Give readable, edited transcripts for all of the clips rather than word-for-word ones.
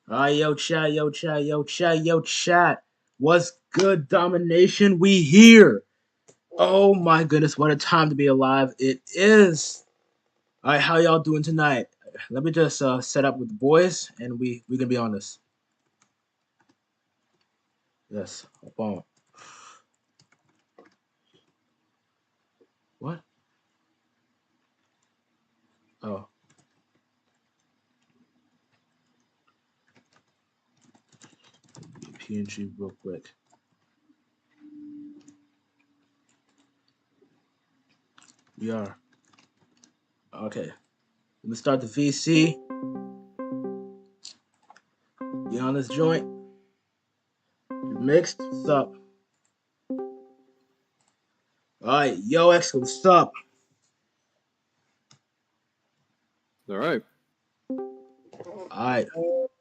Alright, yo, chat. What's good, Domination? We here. Oh my goodness, what a time to be alive it is. Alright, how y'all doing tonight? Let me just set up with the boys, and we can be on this. Yes, boom. What? Oh. PNG real quick. We are. Okay. Let me start the VC. You on this joint? You mixed? What's up? Alright, yo X, what's up? Alright. Alright.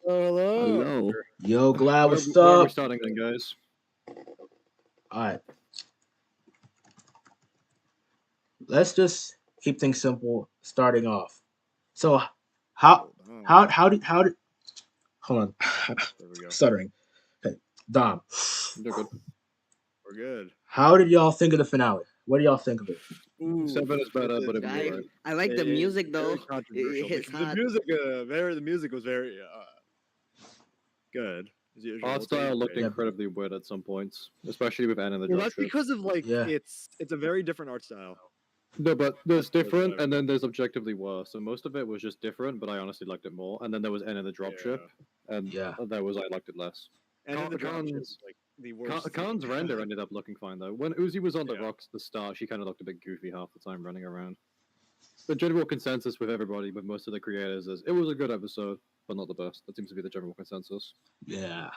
Hello. Yo, Glad, Where what's are we up? starting then, guys? Alright. Let's just keep things simple starting off. So how did hold on. There we go. Stuttering. Okay. Dom. They're good. We're good. How did y'all think of the finale? What do y'all think of it? Ooh, 7 is better, but it was I, alright. I like the music though. Very controversial. It hits The hard. music was very good. As usual. Art style looked Yeah. incredibly weird at some points, especially with Anne and the Well, that's dropship. because of like Yeah. it's a very different art style. No, but there's different, whatever. and then there's objectively worse. So most of it was just different, but I honestly liked it more. And then there was Anne and the dropship, and Yeah. there was I liked it less. And then the dropship Khan's- is like the worst. Khan's render ended up looking fine though. When Uzi was on the Yeah. rocks at the start, she kind of looked a bit goofy half the time running around. The general consensus with everybody, with most of the creators, is it was a good episode, but not the best. That seems to be the general consensus. Yeah.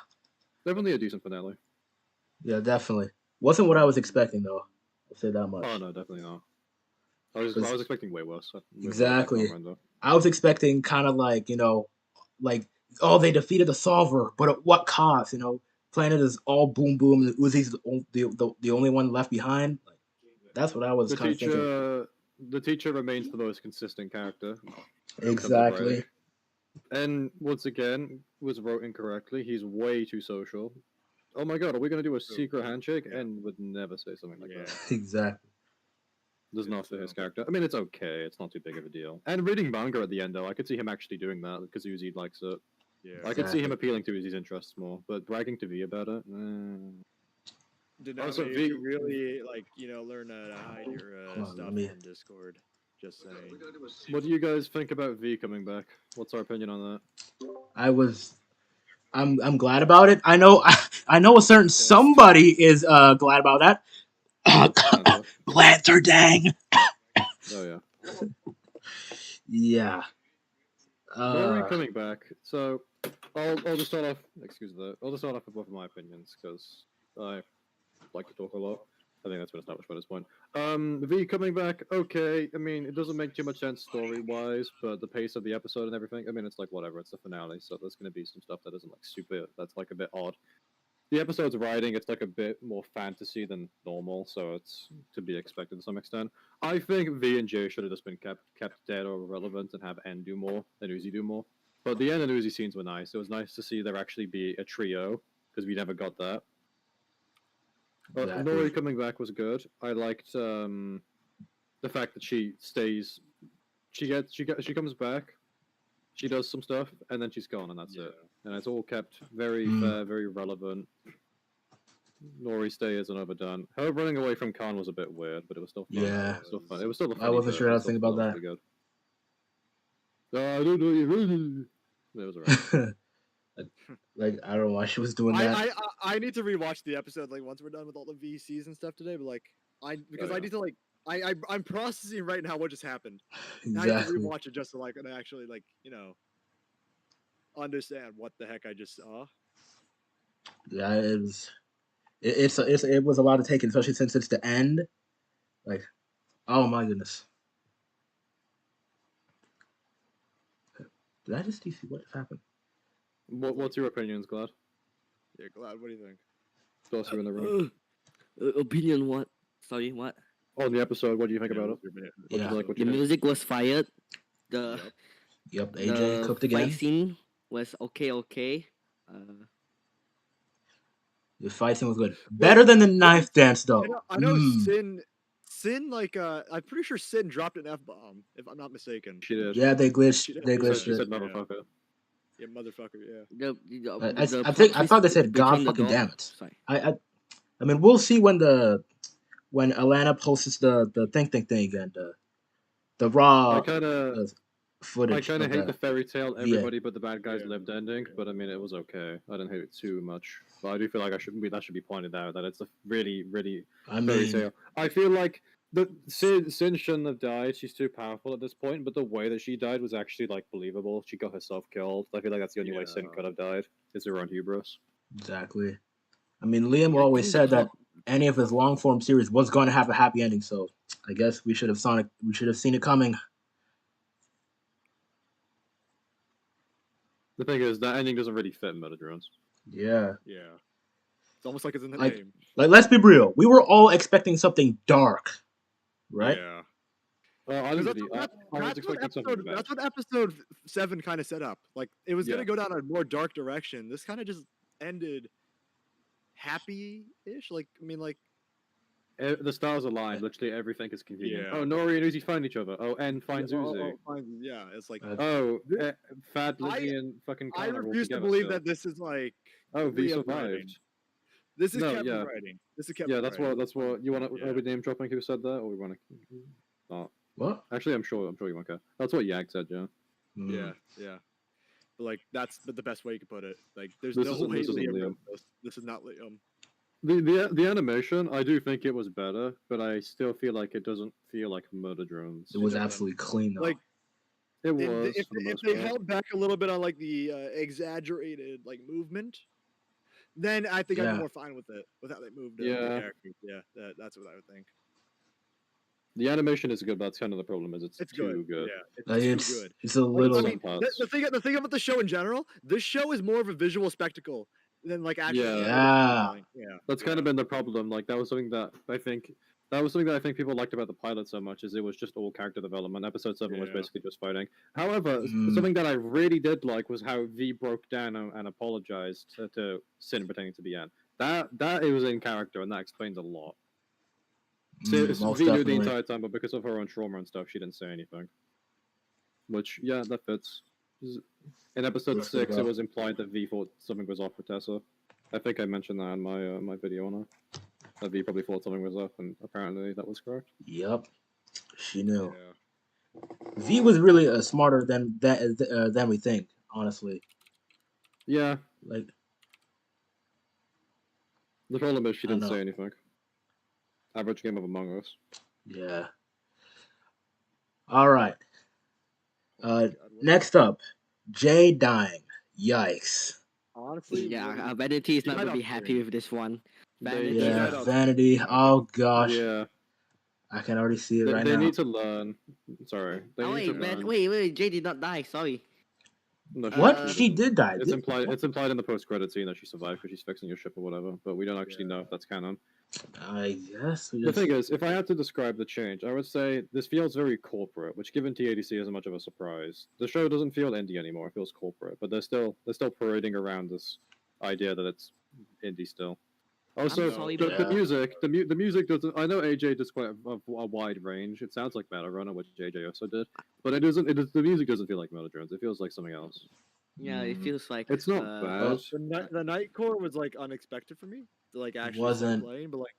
Definitely a decent finale. Yeah, definitely. Wasn't what I was expecting though. I'll say that much. Oh no, definitely not. I was expecting way worse. Exactly. I was expecting kind of like, like, oh, they defeated the solver, but at what cost? Planet is all boom boom, and Uzi's the only one left behind. Like, that's what I was The kind of thinking. teacher remains the most consistent character. Exactly. And once again, was wrote incorrectly. He's way too social. Oh my god, are we gonna do a secret handshake? Yeah. And would never say something like that. Exactly. Does not fit his character. I mean, it's okay. It's not too big of a deal. And reading manga at the end, though, I could see him actually doing that because Uzi likes it. Yeah. I could see him Exactly. appealing to Uzi's interests more, but bragging to V about it. Also, Denominator, V- you really learn how to hide your Hold on, stuff let me- from Discord. Just saying. What do you guys think about V coming back? What's our opinion on that? I'm glad about it. I know a certain somebody is glad about that. Blantherdang. Oh yeah. Yeah. Rory coming back. So I'll just start off. Excuse that. I'll just start off with both of my opinions because I like to talk a lot. I think that's been established by this point. V coming back. Okay. I mean, it doesn't make too much sense story wise, but the pace of the episode and everything. I mean, it's like whatever. It's the finale, so there's going to be some stuff that isn't like super. That's like a bit odd. The episode's writing, it's like a bit more fantasy than normal, so it's to be expected to some extent. I think V and J should have just been kept dead or irrelevant and have N do more and Uzi do more. But the N and Uzi scenes were nice. It was nice to see there actually be a trio because we never got that. Exactly. Nori coming back was good. I liked the fact that she stays. She comes back. She does some stuff and then she's gone, and that's it. And it's all kept very fair, very relevant. Nori stay isn't overdone. Her running away from Khan was a bit weird, but it was still fun. Yeah. It was still fun. It was still a I funny wasn't bit. sure how It to was think still about that. pretty good. I don't know you. It was alright. Like, I don't know why she was doing that. I need to rewatch the episode like once we're done with all the VCs and stuff today, but like I need to like I'm processing right now what just happened. I need to Exactly. rewatch it just so like I actually like understand what the heck I just saw. Yeah, it was. It was a lot to take in, especially since it's the end. Like, oh my goodness. Did I just DC? What happened? What's your opinions, Glad? Yeah, Glad, what do you think? Those who are in the room. Opinion what? Sorry, what? On the episode, what do you think about it? Yeah. What The you think? music was fired. The Yep. the AJ cooked fight again. scene was okay. The fight scene was good. Better than the knife dance though. I know Sin like I'm pretty sure Sin dropped an F-bomb, if I'm not mistaken. She did. Yeah, they glitched. She did. They She said, glitched she said it. motherfucker. Yeah, motherfucker, yeah. I think I thought they said God fucking damn it. Sorry. I mean we'll see when Alana posts the thing and the raw I kind of footage. hate the that. fairy tale VA. everybody but the bad guys Yeah. lived ending, but I mean it was okay. I didn't hate it too much, but I do feel like that should be pointed out that it's a really I fairy mean, tale. I feel like the Sin shouldn't have died. She's too powerful at this point, but the way that she died was actually like believable. She got herself killed. I feel like that's the only way Sin could have died. Is her own hubris. exactly. I mean, Liam Yeah, always even said the that any of his long form series was going to have a happy ending, so I guess we should have seen it coming. The thing is, that ending doesn't really fit Murder Drones. Yeah. Yeah. It's almost like it's in the Like- name. Like, let's be real. We were all expecting something dark, right? Yeah. I was That's expecting something bad. what episode 7 kind of set up. Like it was Yeah. gonna go down a more dark direction. This kind of just ended happy-ish. Like I mean, like The stars aligned. Literally everything is convenient. Yeah. Oh, Nori and Uzi find each other. Oh, N finds Uzi. yeah, it's like Oh, Fad, I- Lizzie, and fucking I Connor all refuse to together believe still. that this is like Oh, V Liam survived. writing. This is No, Kevin yeah. writing. This is Kevin. Yeah, that's writing. what you want to. Yeah. Are we name dropping who said that, or we want to? Not. What? Actually, I'm sure you won't care. That's what Yag said, yeah. Mm. Yeah. But like that's the best way you could put it. Like there's This no isn't- way this isn't Liam Liam. wrote this. This is not Liam. The animation, I do think it was better, but I still feel like it doesn't feel like Murder Drones. It was doesn't. absolutely clean though. Like It was. if for the most they part. held back a little bit on like the exaggerated like movement, then I think I'd Yeah. be more fine with it with how they moved. Yeah. The characters. Yeah, that's what I would think. The animation is good, but that's kind of the problem. Is It's too good. Yeah, Like, it's too good. it's a little. I mean, Some the, parts. the thing about the show in general, this show is more of a visual spectacle than like actual. Yeah. Yeah. That's kind of been the problem. Like that was something that I think people liked about the pilot so much, is it was just all character development. Episode 7 was Yeah. basically just fighting. However, Mm. something that I really did like was how V broke down and apologized to Sin pretending to be Anne. That it was in character, and that explains a lot. So Most V knew the definitely. entire time, but because of her own trauma and stuff, she didn't say anything. Which, yeah, that fits. In episode Let's 6, go. it was implied that V thought something was off with Tessa. I think I mentioned that in my video on it. That V probably thought something was up, and apparently that was correct. Yep. She knew. Yeah. V was really smarter than we think. Honestly, Yeah, like the problem is she I didn't know. say anything. Average game of Among Us. yeah. All right. God, what- Next up, Jay dying. Yikes. honestly, Yeah, Vanity is not Right gonna be up happy there. with this one. They- Vanity. Yeah. Yeah, right up. Vanity. Oh gosh, Yeah, I can already see it they, right they now. need to learn. Sorry, they Oh need wait, to learn. wait, Jay did not die. Sorry. No, What? Uh, She did die. It's implied. It's implied in the post-credit scene that she survived because she's fixing your ship or whatever. But we don't actually know if that's canon. I guess. We The just... thing is, if I had to describe the change, I would say this feels very corporate, which given TADC isn't much of a surprise. The show doesn't feel indie anymore; it feels corporate. But they're still parading around this idea that it's indie still. Also, sorry, the, but- the music, the music doesn't. I know AJ does quite a wide range. It sounds like Metal Runner, which JJ also did, but it doesn't. The music doesn't feel like Metal Drones. It feels like something else. Yeah, it Mm. feels like It's not Oh, bad. The night core was like unexpected for me to like actually Wasn't- start playing, but like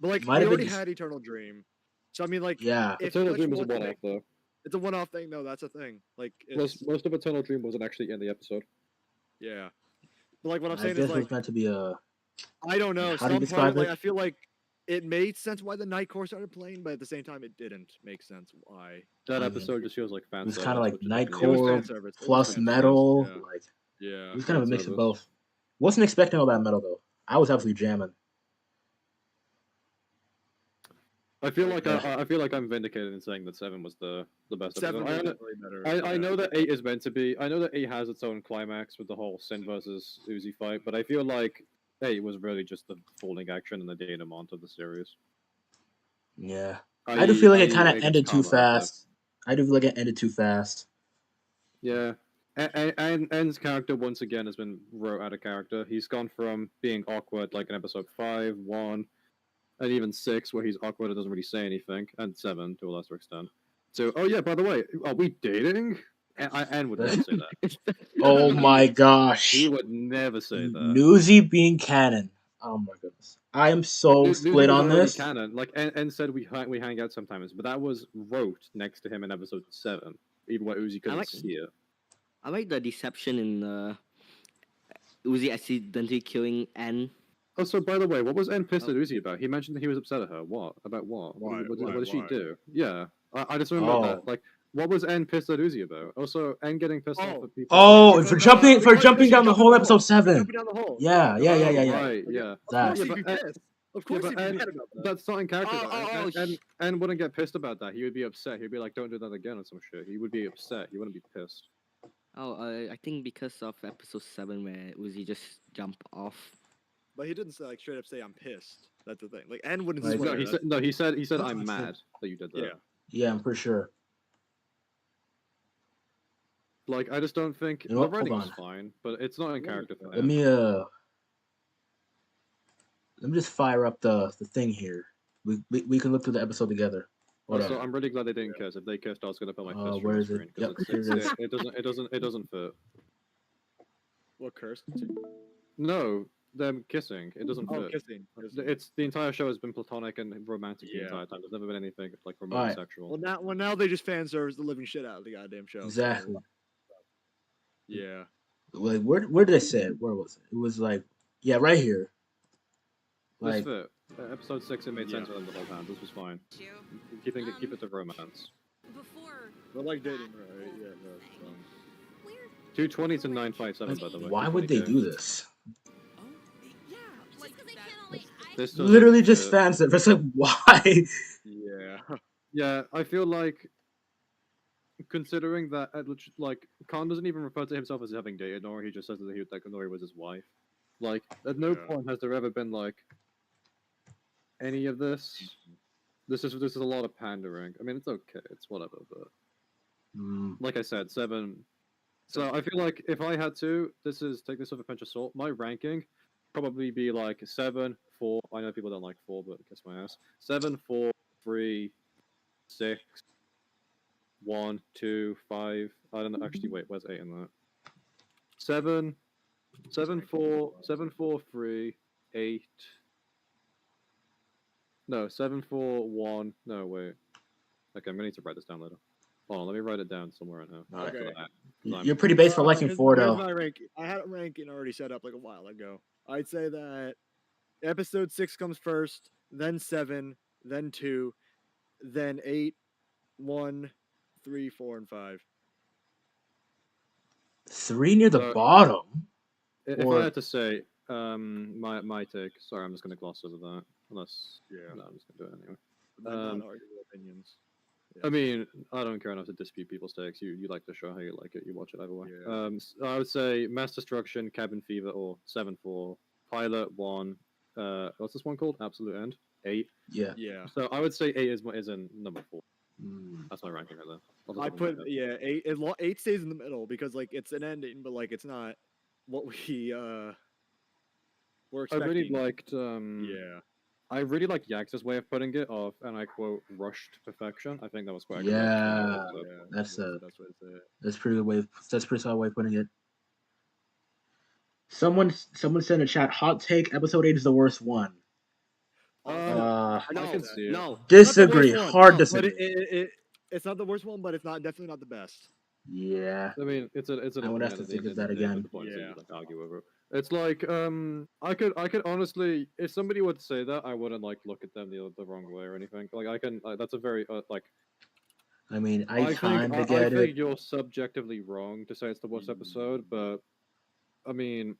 Might we have been already just- had Eternal Dream, so I mean like Yeah. if Eternal Glitch Dream was a wanted to one-off make- though. it's a one-off thing. No, that's a thing. Like it's, Most of Eternal Dream wasn't actually in the episode. yeah, but like what I'm I saying guess is it was like meant to be a. I don't know. How do you Some part describe of, like it? I feel like it made sense why the night core started playing, but at the same time it didn't make sense why. That I mean, episode just feels like fan It was service, kind of like which is Night definitely- It was Core fan service. It was plus fan service, metal. yeah. Like Yeah. it was kind of a fan mix of service. both. Wasn't expecting all that metal though. I was absolutely jamming. I feel like Yeah. I feel like I'm vindicated in saying that 7 was the best Seven episode. was way better. I yeah. know that 8 is meant to be. I know that 8 has its own climax with the whole Sin versus Uzi fight, but I feel like 8 was really just the falling action and the denouement of the series. Yeah. I do feel like it kind of gets ended too calmer after. fast. I do feel like it ended too fast. Yeah, And N's character once again has been wrote out of character. He's gone from being awkward like in episode 5, 1, and even 6, where he's awkward and doesn't really say anything, and 7 to a lesser extent. So, oh yeah, by the way, are we dating? N would never say that. Oh my He gosh. would never say that. Newsy being canon. Oh my goodness. I am so Newsy split was on already this. canon. Like N said, we hang out sometimes, but that was wrote next to him in episode 7, even where Uzi couldn't like- see it. I like the deception in Uzi accidentally killing N. Oh, so by the way, what was N pissed at Uzi about? He mentioned that he was upset at her. What? About what? Why? What did she Why? do? Yeah, I just remember Oh. that. Like, what was N pissed at Uzi about? Also, N getting pissed off at people. Oh, Because, for jumping she down the jumped whole in episode 7. Jumping down the hole. Yeah. Right, yeah. Of That. course Yeah, he'd be but, pissed. Of course Yeah, he'd but be N, mad about that. that's not in character. Oh, though. N wouldn't get pissed about that. He would be upset. He'd be like, "Don't do that again" or some shit. He would be upset. He wouldn't be pissed. Oh, I think because of episode 7 where Uzi just jumped off. But he didn't like straight up say I'm pissed. That's the thing. Like N wouldn't Like- swear. No, he said Oh, I'm shit. mad that you did that. Yeah. Yeah, I'm pretty sure. Like, I just don't think You know the what? Hold writing is on. fine, but it's not in character for Let him. me just fire up the thing here. We can look through the episode together. Hold Also, up. I'm really glad they didn't kiss. If they kissed, I was gonna put my fist Where through the is it? screen Yep, because here it is. it doesn't fit. What curse? No, them kissing, it doesn't Oh, fit. kissing. It's the entire show has been platonic and romantic the Yeah. entire time. There's never been anything like remotely Alright. sexual. Well, now they just fan service the living shit out of the goddamn show. so- Exactly. Yeah. Like where did I say it? Where was it? It was like right here. This Like fit. Episode 6, it made sense Yeah. with them the whole time. This was fine. You. Keep it to romance. Before. But like dating, that right? Yeah. whole No, thing, we're 220 to 957, by the way. why would they 220K. do this? Oh, yeah, like because they that. can't only. This doesn't Literally just fit. fan service. Like why? Yeah. Yeah, I feel like considering that like Khan doesn't even refer to himself as having dated Nori, he just says that Nori was his wife. Like at no Yeah. point has there ever been like any of this. This is a lot of pandering. I mean, it's okay, it's whatever, but like I said, 7. So I feel like if I had to, take this with a pinch of salt. My ranking probably be like 7, 4. I know people don't like 4, but kiss my ass. 7, 4, 3, 6, 1, 2, 5. I don't know. Actually, wait. Where's 8 in that? 7, 4, 3, 8. No, 7, 4, 1. No, wait. Okay, I'm gonna need to write this down later. Hold on, let me write it down somewhere in here. Okay. After that. You're pretty base for liking Here's- 4 here's though. my ranking. I had a ranking already set up like a while ago. I'd say that episode 6 comes first, then 7, then 2, then 8, 1, 3, 4, and 5. 3 near the Uh, bottom. If Or- I had to say, my take. Sorry, I'm just gonna gloss over that. Unless, Yeah. no, I'm just gonna do it anyway. But not arguable opinions. I mean, I don't care enough to dispute people's takes. You like the show how you like it. You watch it either way. Yeah. I would say Mass Destruction, Cabin Fever, or 7-4, Pilot 1. What's this one called? Absolute End 8. Yeah. Yeah. So I would say 8 is in number 4. Mm. That's my ranking right there. Off the I top of my put head. 8. 8 stays in the middle because like it's an ending, but like it's not what we were I expecting. really liked. Yeah. I really like Yax's way of putting it of, and I quote, rushed perfection. I think that was quite. Yeah. Good. Yeah. That's the a- best way to say it. That's pretty good way. That's pretty solid way of putting it. Someone said in the chat, hot take. Episode 8 is the worst one. I No, can see it. no. Disagree. Not the worst one, Hard but disagree. it's not the worst one, but it's definitely not the best. Yeah. I mean, it's an. I would have to think of that again. The point is that Yeah. you, like, argue over it. It's like I could honestly, if somebody would say that, I wouldn't like look at them the wrong way or anything. Like I can, that's a very like. I mean, I think kind I of get think it. you're subjectively wrong to say it's the worst episode, but I mean,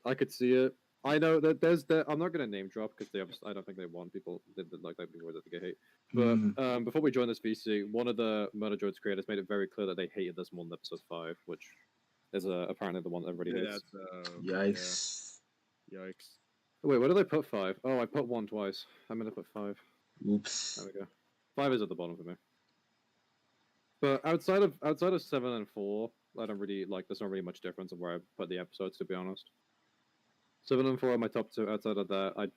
I could see it. I know that I'm not gonna name drop because I don't think they want people that like that before that they get hate. But Mm. before we joined this VC, one of the Murder Droids creators made it very clear that they hated this more than episode 5, which is apparently the one that everybody Yeah, hates. Yikes. Yikes. Wait, where did I put 5? Oh, I put 1 twice. I'm gonna put 5. Oops. There we go. 5 is at the bottom for me. But outside of 7 and 4, I don't really like. There's not really much difference of where I put the episodes, to be honest. 7 and 4 are my top 2. Outside of that, I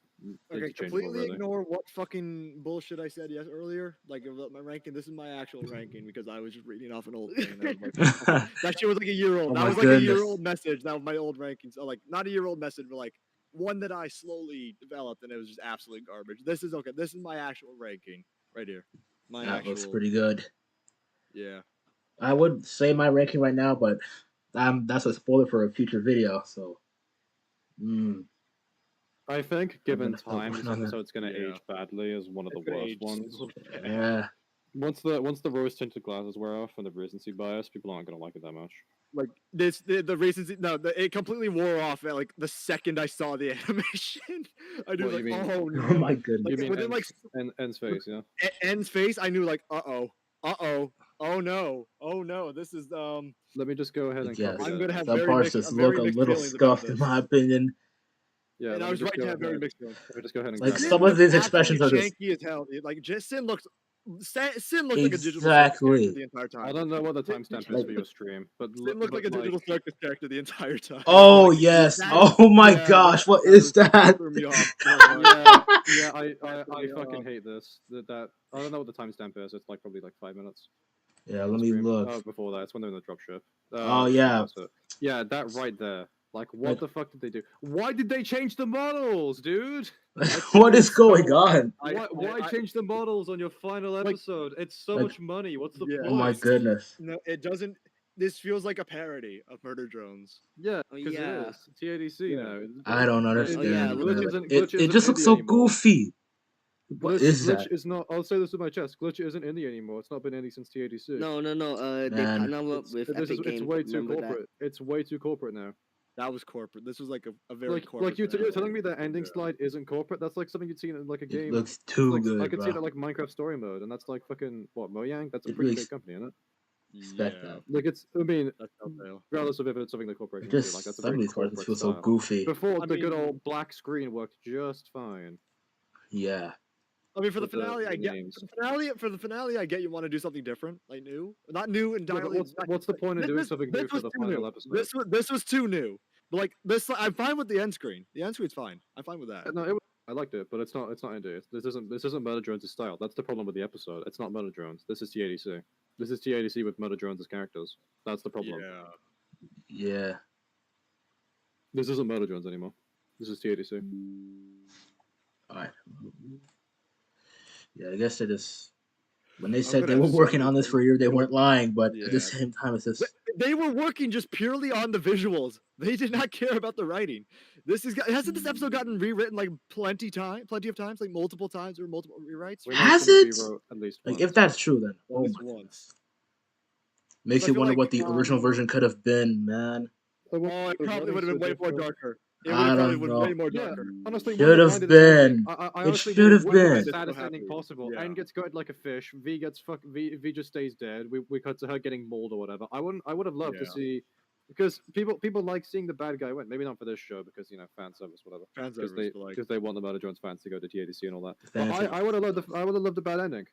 Okay, completely ignore what fucking bullshit I said earlier. Like about my ranking. This is my actual ranking because I was just reading off an old thing. That, was like, that shit was like a year old. Oh That my was like a goodness. year-old message. That was my old rankings. So like not a year-old message, but like one that I slowly developed, and it was just absolute garbage. This is okay. This is my actual ranking right here. My That actual. looks pretty good. Yeah. I would say my ranking right now, but that's a spoiler for a future video. So, I think, given gonna stop time, this working on that. episode's gonna Yeah. age badly as one of the It's gonna worst age ones. so bad. Yeah. Once the rose tinted glasses wear off and the recency bias, people aren't gonna like it that much. Like this, the reasons. No, it completely wore off at like the second I saw the animation. I do What, like, you mean- oh Oh no. my goodness. You mean within N's, like N's face, yeah? N's face, I knew like, oh no, this is Let me just go ahead and Yes. copy I'm that. gonna have Some very parts mixed, just very look a mixed little feelings about scuffed, in this. my opinion. Yeah, And let I me was just right go to have very ahead- mixed feelings. Let me just go ahead and Like, grab Sin it. some of looks these expressions are absolutely just janky as hell. Dude. Like Sin looks like a digital circus exactly. character the entire time. I don't know what the Sin- timestamp is like- for your stream, but Sin looks like a digital circus character the entire time. Oh like, yes. that- Oh my yeah, gosh. What that is that? threw me off so much. yeah, I Yeah. fucking hate this. That I don't know what the timestamp is. It's like probably like 5 minutes. Yeah. on Let the me stream. look. Oh, before that, it's when they're in the dropship. Oh, yeah. That's it. Yeah, that right there. Like, what Like- the fuck did they do? Why did they change the models, dude? What is it's going so- on? Why change the models on your final episode? It's so like- much money. What's the Yeah. point? Oh my goodness. No, it doesn't. This feels like a parody of Murder Drones. Yeah, Oh, because yeah. it is. TADC Yeah. now. I don't Yeah, understand. Glitch man. isn't- It Glitch it isn't just looks indie so anymore. goofy. What Glitch, is Glitch that? is not. I'll say this with my chest. Glitch isn't indie anymore. It's not been indie since TADC. No. They Man. partner up with This is, Epic it's Games. way too remember that? corporate. It's way too corporate now. That was corporate. This was like a very Like corporate. you're thing. telling me that ending Yeah. slide isn't corporate? That's like something you'd seen in like a It game. looks It's too like, good, I could see that bro. like Minecraft story mode, and that's like fucking what Mojang. That's a It pretty really big company, isn't it? Expect Yeah, that. Like it's. I mean, that's Telltale. regardless of if it's something the It corporation do, just like that's a some of very these parts just corporate feel so style. goofy. Before I the good mean- old black screen worked just fine. Yeah. I mean, for the With the- finale, I the get names. for the finale, I get you want to do something different, like new, not new Yeah, but entirely. what's the point of doing this- something this new for was the too final new. episode? This was too new. But like this, I'm fine with the end screen. The end screen's fine. I'm fine with that. No, I liked it, but it's not indie. This isn't Murder Drones' style. That's the problem with the episode. It's not Murder Drones. This is TADC. This is TADC with Murder Drones as characters. That's the problem. Yeah. Yeah. This isn't Murder Drones anymore. This is TADC. Alright. Yeah, I guess they just when they said gonna they were have so working many on this for a things- year, they weren't lying, but at Yeah. the same time it's just They were working just purely on the visuals. They did not care about the writing. Hasn't this episode gotten rewritten like plenty of times, like multiple times or multiple rewrites? We know it's Has gonna be it? rewrote at least like once. if that's true then oh least my once. goodness. Makes I you feel wonder like, what the original version could have been, man. Oh, it probably would have been way more darker. It I would probably don't been know. way more Yeah, darker. honestly, Should wouldn't have minded the ending. been. I It honestly should have wouldn't mind been. the saddest ending Happy. possible. Yeah. N gets gutted like a fish. V gets V just stays dead. We cut to her getting mauled or whatever. I would have loved to Yeah. see because people like seeing the bad guy win. Maybe not for this show because fan service whatever. Fan Because service, but like, they want the Murder Jones fans to go to TADC and all that. Fan But I would have loved a bad ending.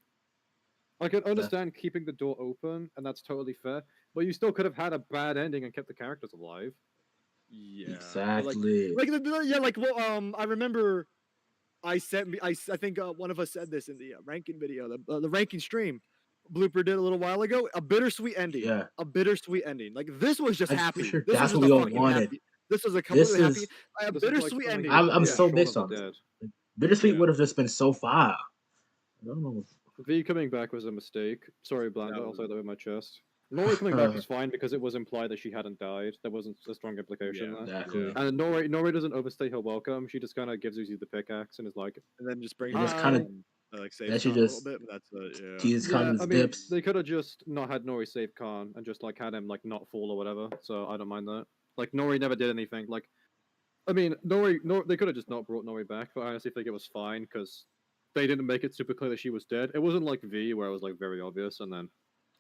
I can Yeah. understand keeping the door open, and that's totally fair. But you still could have had a bad ending and kept the characters alive. yeah, Exactly. I remember I think one of us said this in the ranking video, the ranking stream. Blooper did a little while ago. A bittersweet ending. Yeah. A bittersweet ending. Like this was just I'm happy. sure This that's was what just we a all fucking wanted. happy. This was a This completely happy. is A This is like bittersweet something ending. you I'm see so at Shaun based of on the this. Dead. Bittersweet Yeah. would have just been so fire. I don't know. V coming back was a mistake. Sorry, Blanda. That I'll say was- that with my chest. Nori coming back was fine because it was implied that she hadn't died. There wasn't a strong implication Yeah. there. Exactly. Yeah. And Nori doesn't overstay her welcome. She just kind of gives Uzi the pickaxe and is like, And then just bring It just her kinda- down, like save that she Khan a just little bit. But that's yeah. Tease Khan's I mean, dips. they could have just not had Nori save Khan and just like had him like not fall or whatever. So I don't mind that. Like Nori never did anything. Like, I mean, they could have just not brought Nori back, but I honestly think it was fine because they didn't make it super clear that she was dead. It wasn't like V where it was like very obvious, and then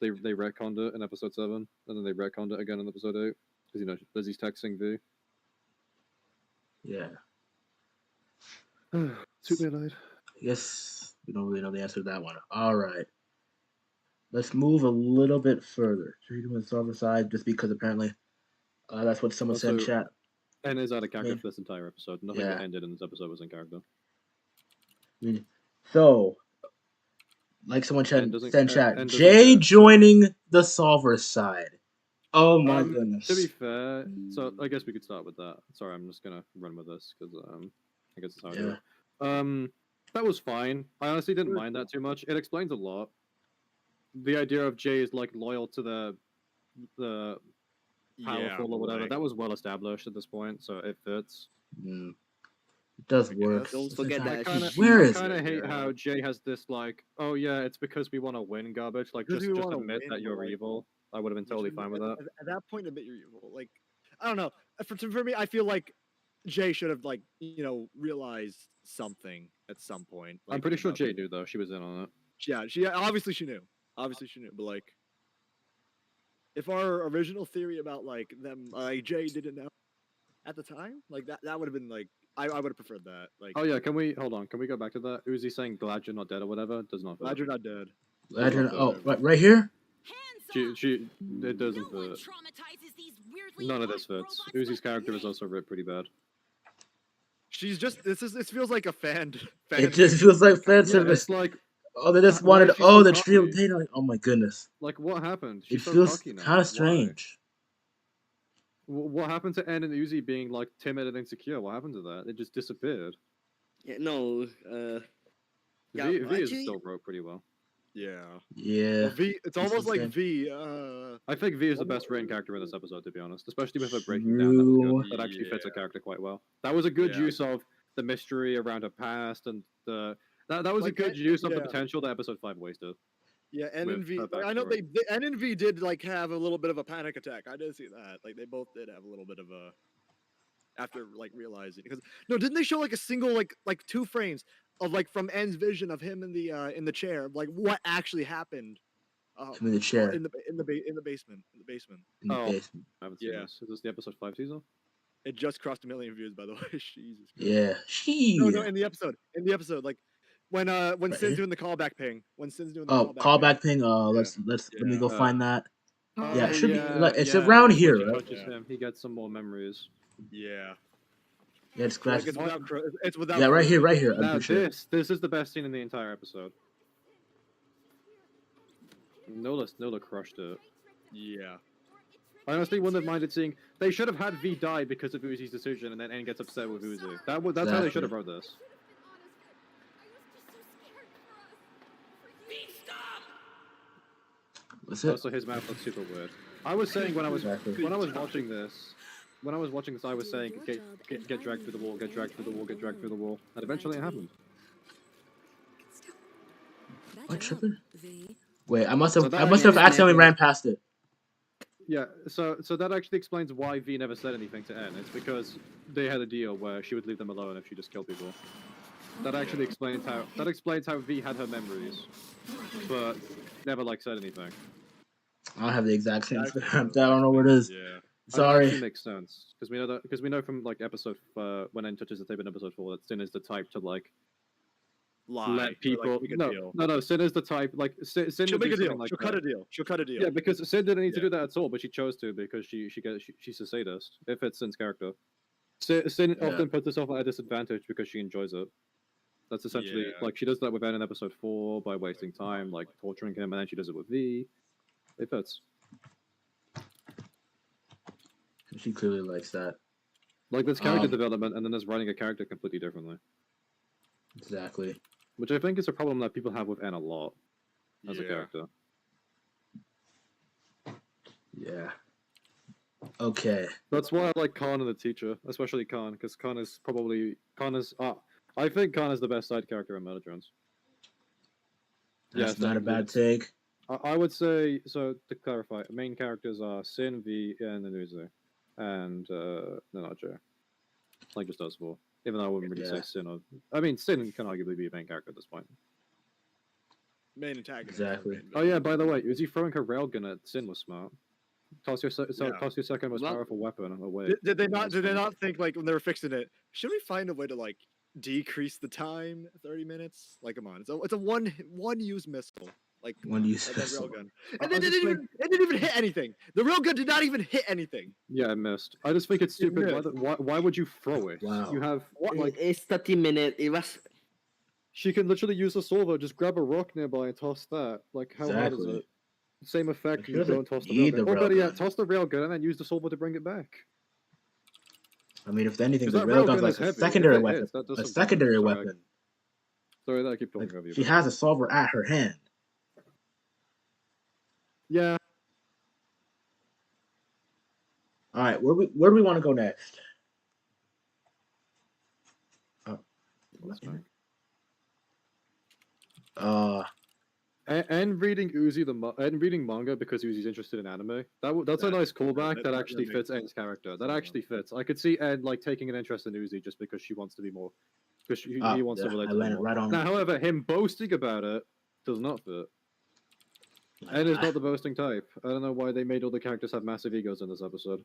they retconned it in episode 7, and then they retconned it again in episode 8 because Lizzie's texting V. Yeah. Too late. I guess we don't really know the answer to that one. All right. let's move a little bit further. Should we do the solver side just because apparently that's what someone said in Also, chat. N is out of character mean, for this entire episode. Nothing yeah. that ended in this episode was in character. So, like someone said in chat, N doesn't Jay care. joining the solver side. Oh my goodness. To be fair, so I guess we could start with that. Sorry, I'm just gonna run with this because I guess that's how I do it. That was fine. I honestly didn't mind that too much. It explains a lot. The idea of Jay is like loyal to the powerful or whatever. That was well established at this point, so it fits. It does work. Don't forget that. Where I is kind it? of hate how Jay has this like, oh yeah, it's because we want to win garbage. Like just admit that you're evil. I would have been totally fine with that. At that point, admit you're evil. Like, I don't know. For me, I feel like Jay should have like realized something at some point. Like, I'm pretty sure Jay knew though. She was in on it. Yeah, she obviously she knew. But like, if our original theory about like them, Jay didn't know at the time, like that would have been like I would have preferred that. Like, oh yeah, can we hold on? Can we go back to that? Uzi saying glad you're not dead or whatever does not fit. Glad you're not dead. Right here. It doesn't fit. None of this fits. Uzi's character is also ripped pretty bad. She's just this feels like a fan. It just feels like fan service. It's like they just wanted the stream data. Like, oh my goodness. Like what happened? It feels kind of strange. What happened to N and Uzi being like timid and insecure? What happened to that? It just disappeared. Yeah, no. V is still wrote pretty well. Yeah. Yeah. V. It's almost like V. I think V is the best written character in this episode, to be honest. Especially with her breaking down. That actually fits her character quite well. That was a good use of the mystery around her past, and that was like, a good use of the potential that episode 5 wasted. Yeah, N and V. I know N and V did like have a little bit of a panic attack. I did see that. Like they both did have a little bit of a after like realizing because didn't they show like a single like 2 frames of like from N's vision of him in the chair, like what actually happened in the chair in the basement. I haven't seen this. Is this the episode 5 teaser? It just crossed 1 million views, by the way. Jesus Christ. Yeah. No, in the episode, like when Sin's doing the callback ping. When Sin's doing the callback ping. Let me go find that. Yeah, it should be. It's around here, right? He gets some more memories. Yeah. Yeah, it's scratch. It's without. Yeah, right here. Now this is the best scene in the entire episode. Nola crushed it. Yeah. I honestly wouldn't have minded seeing. They should have had V die because of Uzi's decision, and then N gets upset with Uzi. That's how they should have wrote this. What's it? Also, his mouth looks super weird. I was saying when I was watching this, I was saying get dragged through the wall, get dragged through the wall, get dragged through the wall, and eventually it happened. What tripping? Wait, I must have accidentally ran past it. Yeah, so that actually explains why V never said anything to N. It's because they had a deal where she would leave them alone if she just killed people. That actually explains how V had her memories, but never like said anything. I don't have the exact same script. I don't know where it is. Yeah. Sorry. It makes sense because we know from like episode when N touches the tape in episode 4 that Sin is the type to like let people no Sin is the type like Sin she'll make a deal. Like she'll cut a deal. She'll cut a deal. Yeah, because Sin didn't need to do that at all, but she chose to because she's a sadist. It fits Sin's character. Sin often puts herself at a disadvantage because she enjoys it. That's essentially like she does that with N in episode 4 by wasting time, like torturing him, and then she does it with V. It fits. She clearly likes that. Like there's character development, and then there's writing a character completely differently. Exactly. Which I think is a problem that people have with N a lot as a character. Yeah. Okay. That's why I like Khan and the teacher, especially Khan, because I think Khan is the best side character in Metatron's. That's not a bad take. I would say, so to clarify, main characters are Sin, V, and Uzi. And, no, not Jay. Like just us four. Even though I wouldn't really say Sin or... I mean, Sin can arguably be a main character at this point. Main antagonist. Exactly. Oh yeah, by the way, Uzi throwing her railgun at Sin was smart. Toss your second most powerful weapon away. Did they not think, like, when they were fixing it, should we find a way to, like, decrease the time 30 minutes? Like, come on. It's a one-use missile. Like When you that said railgun, I and it just think- didn't even hit anything. The railgun did not even hit anything. Yeah, I missed. I just think it's You stupid. missed. Why would you throw it? Wow. You have like It's 30 minutes. It was. she can literally use a solver, just grab a rock nearby and toss that. Like how hard is Exactly. it? Same effect, Like, and she you doesn't don't toss the need railgun. the Or better yet, railgun. toss the railgun and then use the solver to bring it back. I mean, if anything, 'Cause the that railgun's railgun like is a heavy. If secondary it weapon. hits, that does A some damage. secondary Sorry, weapon. Sorry that I keep talking Like, over you. she but- has a solver at her hand. Yeah. All right, where do we want to go next? That's fine. And reading Uzi and reading manga because Uzi's interested in anime. That's a nice callback that actually fits En's character. That actually fits. I could see En like taking an interest in Uzi just because she wants to be more, because he wants to relate I to her landed more. right on. Now, however, him boasting about it does not fit. En is not the boasting type. I don't know why they made all the characters have massive egos in this episode.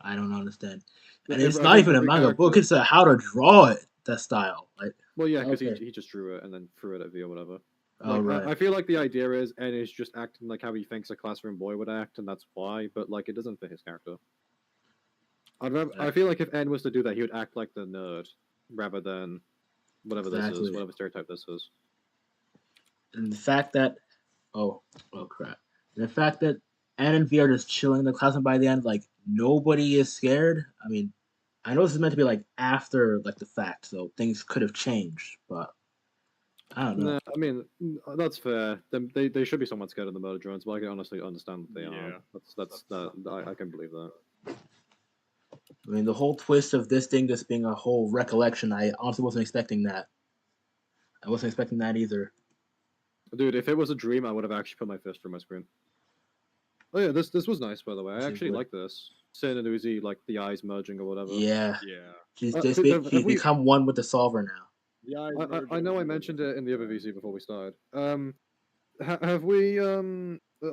I don't understand. And Yeah, it's I not think even a every manga book. character- It's a how to draw it. That style. Like, Well, yeah, because Okay. he just drew it and then threw it at V or whatever. all Like, right. I feel like the idea is En is just acting like how he thinks a classroom boy would act, and that's why. But like, it doesn't fit his character. I feel like if En was to do that, he would act like the nerd rather than whatever this Exactly. is, whatever stereotype this is. And the fact that, oh crap. And the fact that Anne and V are just chilling in the classroom by the end, like nobody is scared. I mean, I know this is meant to be like after like the fact, so things could have changed, but I don't know. Nah, I mean that's fair. They should be somewhat scared of the murder drones, but I can honestly understand that they Yeah. are. I can believe that. I mean, the whole twist of this thing just being a whole recollection, I honestly wasn't expecting that. I wasn't expecting that either. Dude, if it was a dream, I would have actually put my fist through my screen. Oh yeah, this was nice by the way. I This is actually good. like this. Sin and Uzi, like the eyes merging or whatever. Yeah. Yeah. He's Have we- become one with the solver now. Yeah. I know I mentioned it in the other VC before we started. Have we are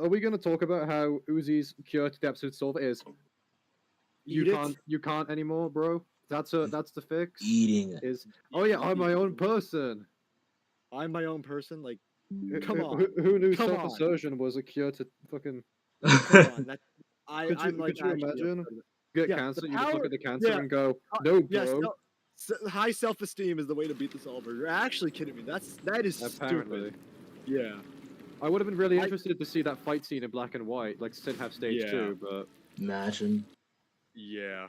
we going to talk about how Uzi's cure to the absolute solver is Eat it? you can't anymore, bro? That's the fix. Eating it. Is oh yeah, I'm my own person. I'm my own person. Like, Who- come who- on. Who knew Come on. self-assertion was a cure to fucking Come on. That, Could you actually imagine? upset. get Yeah, cancer? the You just look power- at the cancer yeah, and go, uh, no, Yes. bro. High self-esteem is the way to beat the solver. You're actually kidding me. That is Apparently. stupid. Yeah. I would have been really I- interested to see that fight scene in black and white, like Sin have stage Yeah. 2, but Imagine. Yeah.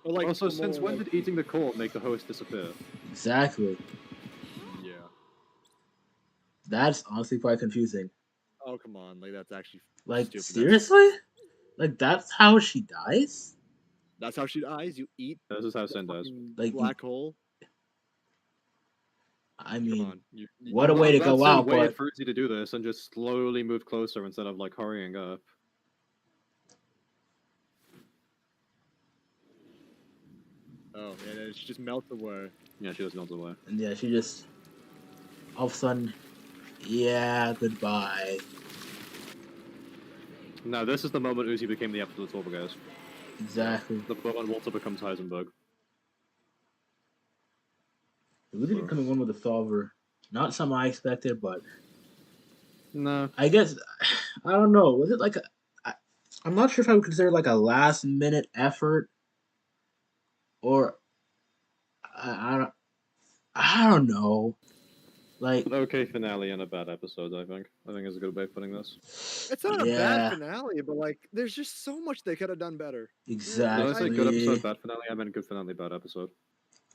Or like also more since when like- did eating the core make the host disappear? Exactly. Yeah. That's honestly quite confusing. Oh come on, like that's actually Like, stupid. seriously? Like, that's how she dies? That's how she dies. You eat This is how the Sin dies. fucking Like, black hole. I Come mean, on. what a way to That's go a out, way but for Uzi to do this and just slowly move closer instead of like hurrying up. Oh man, it just melts away. Yeah, she just melts away. and yeah, she just all of a sudden, yeah, goodbye. Now this is the moment Uzi became the absolute solver, guys. Exactly. The moment Walter becomes Heisenberg. Really becoming one with the solver. Not something I expected, but No. I guess I don't know. Was it like I'm not sure if I would consider it like a last minute effort, or I don't know. Like, An okay finale and a bad episode, I think. I think is a good way of putting this. It's not a Yeah. bad finale, but like, there's just so much they could have done better. Did I exactly. say good episode, bad finale? I meant good finale, bad episode.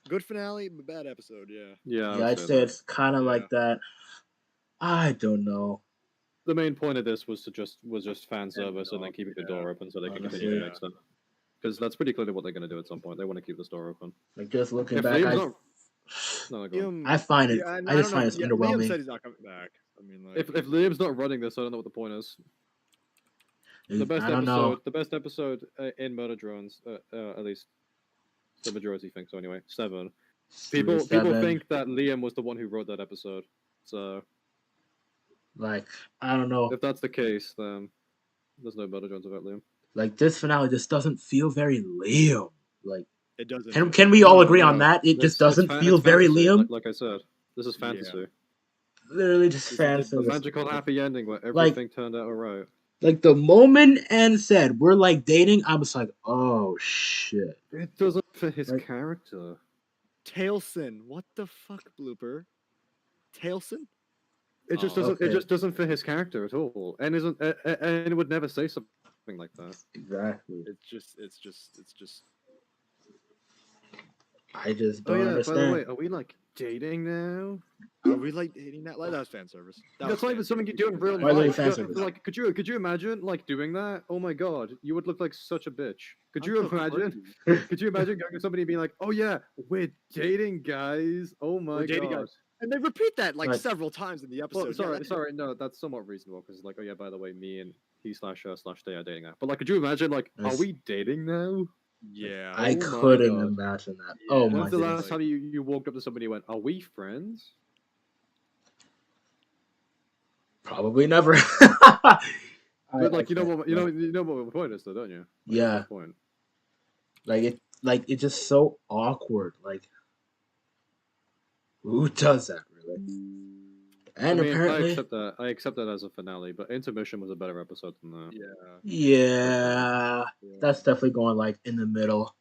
Good finale, but bad episode. Yeah. Yeah, Yeah, I'd say it's kind of Yeah. like that. I don't know. the main point of this was just fan service and then off, keeping the yeah. door open so they can Honestly, continue to yeah. make stuff. Because that's pretty clearly what they're going to do at some point. They want to keep this door open. Like, just looking If back, Liam's I, not... No, go on. I find it. Yeah, and I just don't find know. it's Yeah, Liam underwhelming. said he's not coming back. I mean, like, If Liam's not running this, I don't know what the point is. The best I don't know. episode, the best episode in Murder Drones, at least the majority think so. Anyway, 7. People Seven. think that Liam was the one who wrote that episode. So Like, I don't know. if that's the case, then there's no Murder Drones about Liam. Like, this finale just doesn't feel very Liam. Like, it doesn't. can we all agree on No, that? It It's- just doesn't it's feel it's very fantasy, Liam. Like I said, this is fantasy. literally just It's fan the The service. magical happy ending where Like- everything turned out alright. Like the moment Anne said we're like dating, I was like, oh shit. It doesn't fit his Like- character. Tailson. What the fuck, blooper? Tailson? It just Oh, doesn't. okay. It just doesn't fit his character at all, and isn't. And it would never say something like that. Exactly. It's just. I just Oh don't yeah. understand. By the way, are we like dating now? Are we like dating that? Like, that was fan service. That's not even something you do in real Why is it life. fan But, service? like, could you imagine like doing that? Oh my god, you would look like such a bitch. Could you imagine? Could you imagine going to somebody and being like, "Oh yeah, we're dating, guys. Oh my We're dating, god." guys. And they repeat that like Right. several times in the episode. Well, Yeah, sorry, no, that's somewhat reasonable because like, oh yeah, by the way, me and he slash her slash they are dating now. But like, could you imagine like, are Yes. we dating now? Yeah. I Oh my couldn't God. imagine that. Yeah. Oh my When's the goodness. last time you walked up to somebody and went, "Are we friends?" Probably never. But like, you know can't, what you know what my point is, though, don't you? Like, Yeah. that's my point. like it's just so awkward. Like who does that really? And I mean, apparently, I accept that as a finale, but intermission was a better episode than that. Yeah. yeah, that's definitely going like in the middle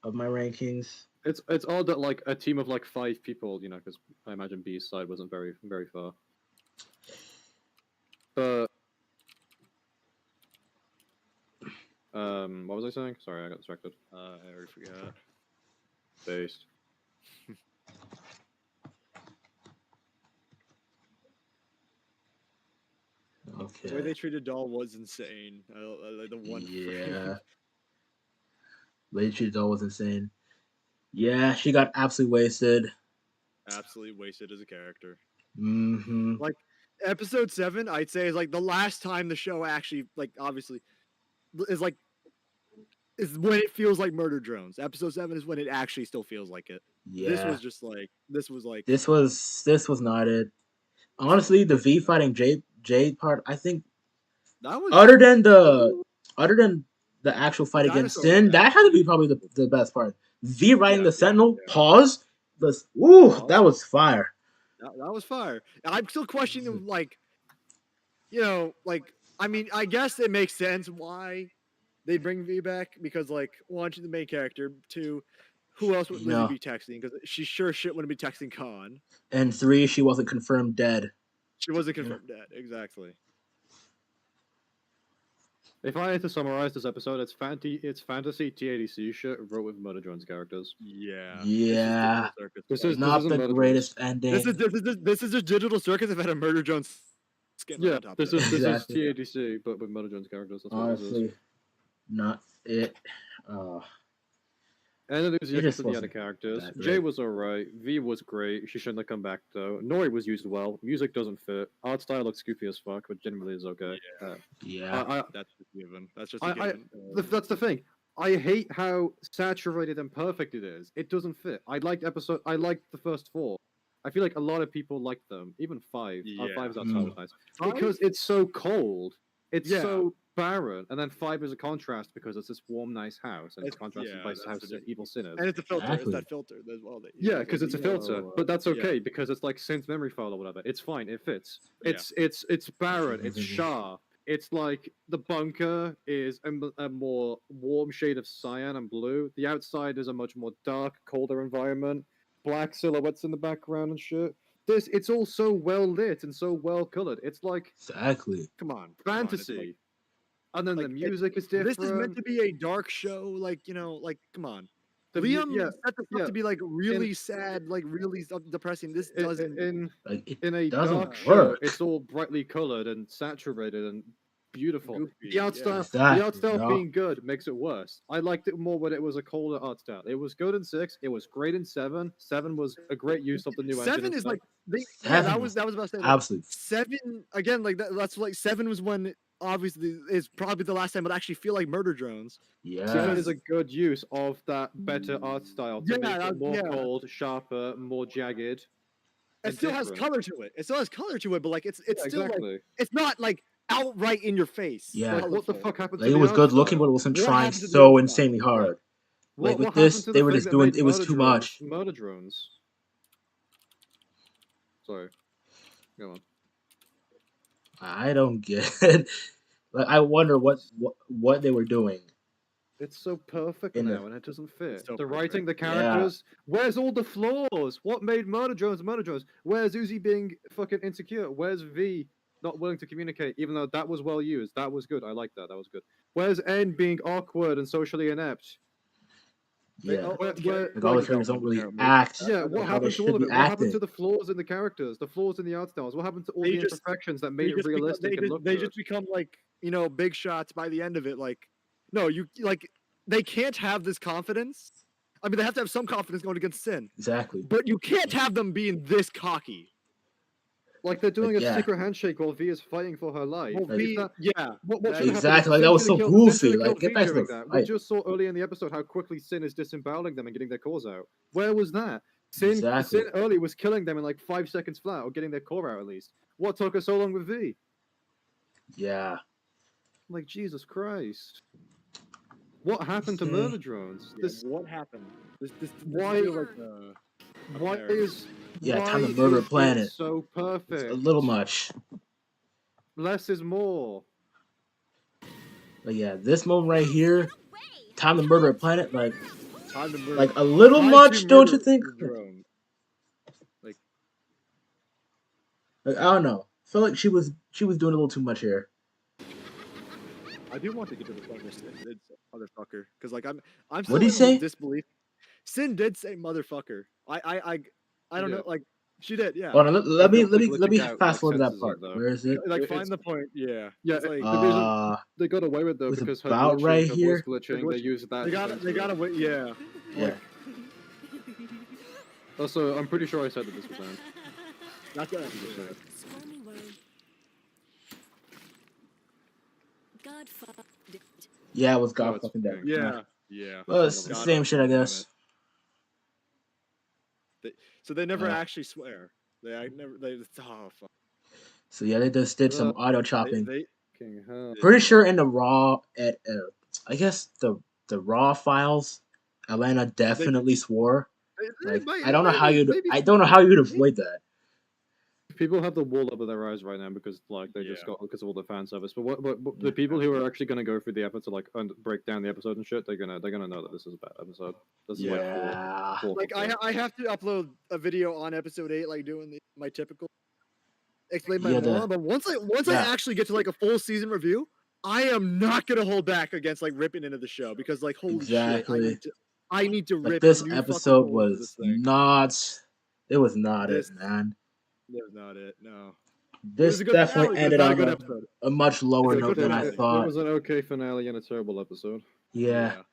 of my rankings. It's odd that like a team of like 5 people, you know, because I imagine B's side wasn't very far. But what was I saying? Sorry, I got distracted. I already forgot. Based. Okay. The way they treated Doll was insane. Like the one. Yeah. Lady Treat Doll was insane. Yeah, she got absolutely wasted. Absolutely wasted as a character. Mm-hmm. Episode 7, I'd say, is like the last time the show actually, like, obviously, is like, is when it feels like Murder Drones. Episode 7 is when it actually still feels like it. Yeah. This was just like, this was like, This was not it. Honestly, the V fighting Jade part, I think that was other than the actual fight against dinosaur Sin, was that had to be probably the best part. V riding Yeah, the yeah, Sentinel, yeah. pause. Ooh, Pause. that was fire. that was fire. I'm still questioning, like, you know, like, I mean, I guess it makes sense why they bring V back because, like, one, she's the main character. 2, who else would Lizzie No. be texting? Because she sure shit wouldn't be texting Khan. And 3, she wasn't confirmed dead. She wasn't confirmed dead. Exactly. If I had to summarize this episode, it's fantasy TADC shit wrote with Murder Drones characters. Yeah. Yeah. This It's is not isn't the Murder greatest ending. This is just Digital Circus if it had a Murder Jones skin Yeah, on top this of is it. this Exactly. is TADC, but with Murder Drones characters. That's what this is. Honestly, not it. And then there's It just for the other wasn't characters. that Jay great. was alright. V was great. She shouldn't have come back though. Nori was used well. Music doesn't fit. Art style looks goofy as fuck, but generally is okay. Yeah. That's just a given. That's just a given. That's the thing. I hate how saturated and perfect it is. It doesn't fit. I liked the first 4. I feel like a lot of people like them. Even 5. Yeah. 5's outside Mm. was nice. Because it's so cold. It's Yeah. so barren. And then 5 is a contrast because it's this warm, nice house. And it's It's- contrasted yeah, by that's this house the of evil sinners. And it's a filter. Exactly. It's that filter as well. That Yeah, because it's a filter, but that's Yeah. okay because it's like Saint's memory file or whatever. It's fine, it fits. Yeah. It's barren, it's sharp. It's like the bunker is a more warm shade of cyan and blue. The outside is a much more dark, colder environment. Black silhouettes in the background and shit. It's all so well lit and so well colored. It's like Exactly. Come on. fantasy. And then like, the music is different. This is meant to be a dark show. Like, you know, like, come on. The Liam yeah, set this up yeah. to be like really sad, like really depressing. This doesn't. Like it in a doesn't dark show, work. it's all brightly colored and saturated and beautiful. Goofy, The art yeah. style, Exactly, the art style no. being good makes it worse. I liked it more when it was a colder art style. It was good in 6. It was great in 7. 7 was a great use of the new engine. 7 and is stuff. like yeah, Seven that was about to say. Like, absolutely 7 again, like that's like 7 was when obviously is probably the last time it actually feel like Murder Drones. 7 yeah. is a good use of that better art style to Yeah, make that- it more yeah. cold, sharper, more jagged. It and still has different. color to it. It still has color to it, but like it's Yeah, still exactly. like it's not like outright in your face. Yeah. Like, what the colorful. fuck happened Like to it the was art good looking, style? but it wasn't What trying happened to the so art style? insanely hard. Like with happened this, to they the were thing just that doing made it was Murder too Drones much. Murder Drones. Sorry. Go on. I don't get it. Like, I wonder what they were doing. It's so perfect In the- now, and it doesn't fit. so The writing, the Yeah. characters. Where's all the flaws? What made Murder Drones Murder Drones? Where's Uzi being fucking insecure? Where's V not willing to communicate? Even though that was well used, that was good. I like that. That was good. Where's N being awkward and socially inept? Yeah. Where- Like, all the characters don't really act. Yeah, like, what how they happened to should all of be it? What happened acting. to the flaws in the characters, the flaws in the art styles? What happened to all They the just- imperfections that They made it just become- realistic and look they good? just become like, you know, big shots by the end of it. Like, no, you like they can't have this confidence. I mean, they have to have some confidence going against Sin, Exactly. but you can't have them being this cocky. Like they're doing Like, a yeah. secret handshake while V is fighting for her life. Well, Like, V, is that- yeah, what that- should happen? Exactly, like, Sin that was should have so killed- Sin goofy, should have like, killed get V back to during the that. We fight. just saw earlier in the episode how quickly Sin is disemboweling them and getting their cores out. Where was that? Sin early was killing them in like 5 seconds flat, or getting their core out at least. What took us so long with V? Yeah. Like, Jesus Christ. What happened to See. Murder Drones? Yeah, This, what happened? This Why- feels like, why there. is Yeah, why Time to Murder a is it Planet. so It's perfect? a little much. Less is more. But yeah, this moment right here, Time to Murder a Planet, like time to murder. a little Time much, to don't you murder think? the drone. Like, I don't know. I feel like she was doing a little too much here. I do want to get to the point where Sin did say motherfucker, because like I'm What'd still he in say? disbelief. Sin did say motherfucker. I don't know, did. like she did, yeah. Hold on, let me glitching out, fast forward to that senses it, part. though. Where is it? Like It's- find the point, yeah. Yeah, It's like, the reason they got away with though was because her about glitching, right her here. voice glitching, they used that. they gotta wait, yeah. Yeah. Also, I'm pretty sure I said that this was Anne. Not that. Stormy word. God fucked it. Yeah, it was God it's fucking dead. pink. Yeah, yeah. Well, it's the God same shit, I guess. So they never Yeah. actually swear. They oh fuck. So yeah, they just did some auto chopping. They King hell. Pretty sure in the raw, I guess the raw files, Atlanta definitely swore. Like, I don't know how you'd avoid that. People have the wool over their eyes right now because like they just Yeah. got because of all the fan service. But the people who are actually going to go through the effort to like break down the episode and shit, they're gonna know that this is a bad episode. This is Yeah. like I have to upload a video on episode 8, like doing my typical explain my Yeah, moron. But once I yeah. actually get to like a full season review, I am not gonna hold back against like ripping into the show because like holy Exactly. shit, I need to Like, rip. this a new fucking episode hole into this was thing. not. It was not This- it, man. That's not it. No. This was a good definitely finale, but ended not a on good a, episode. a much lower It's a note good than I finale. It thought. was an okay finale and a terrible episode. Yeah.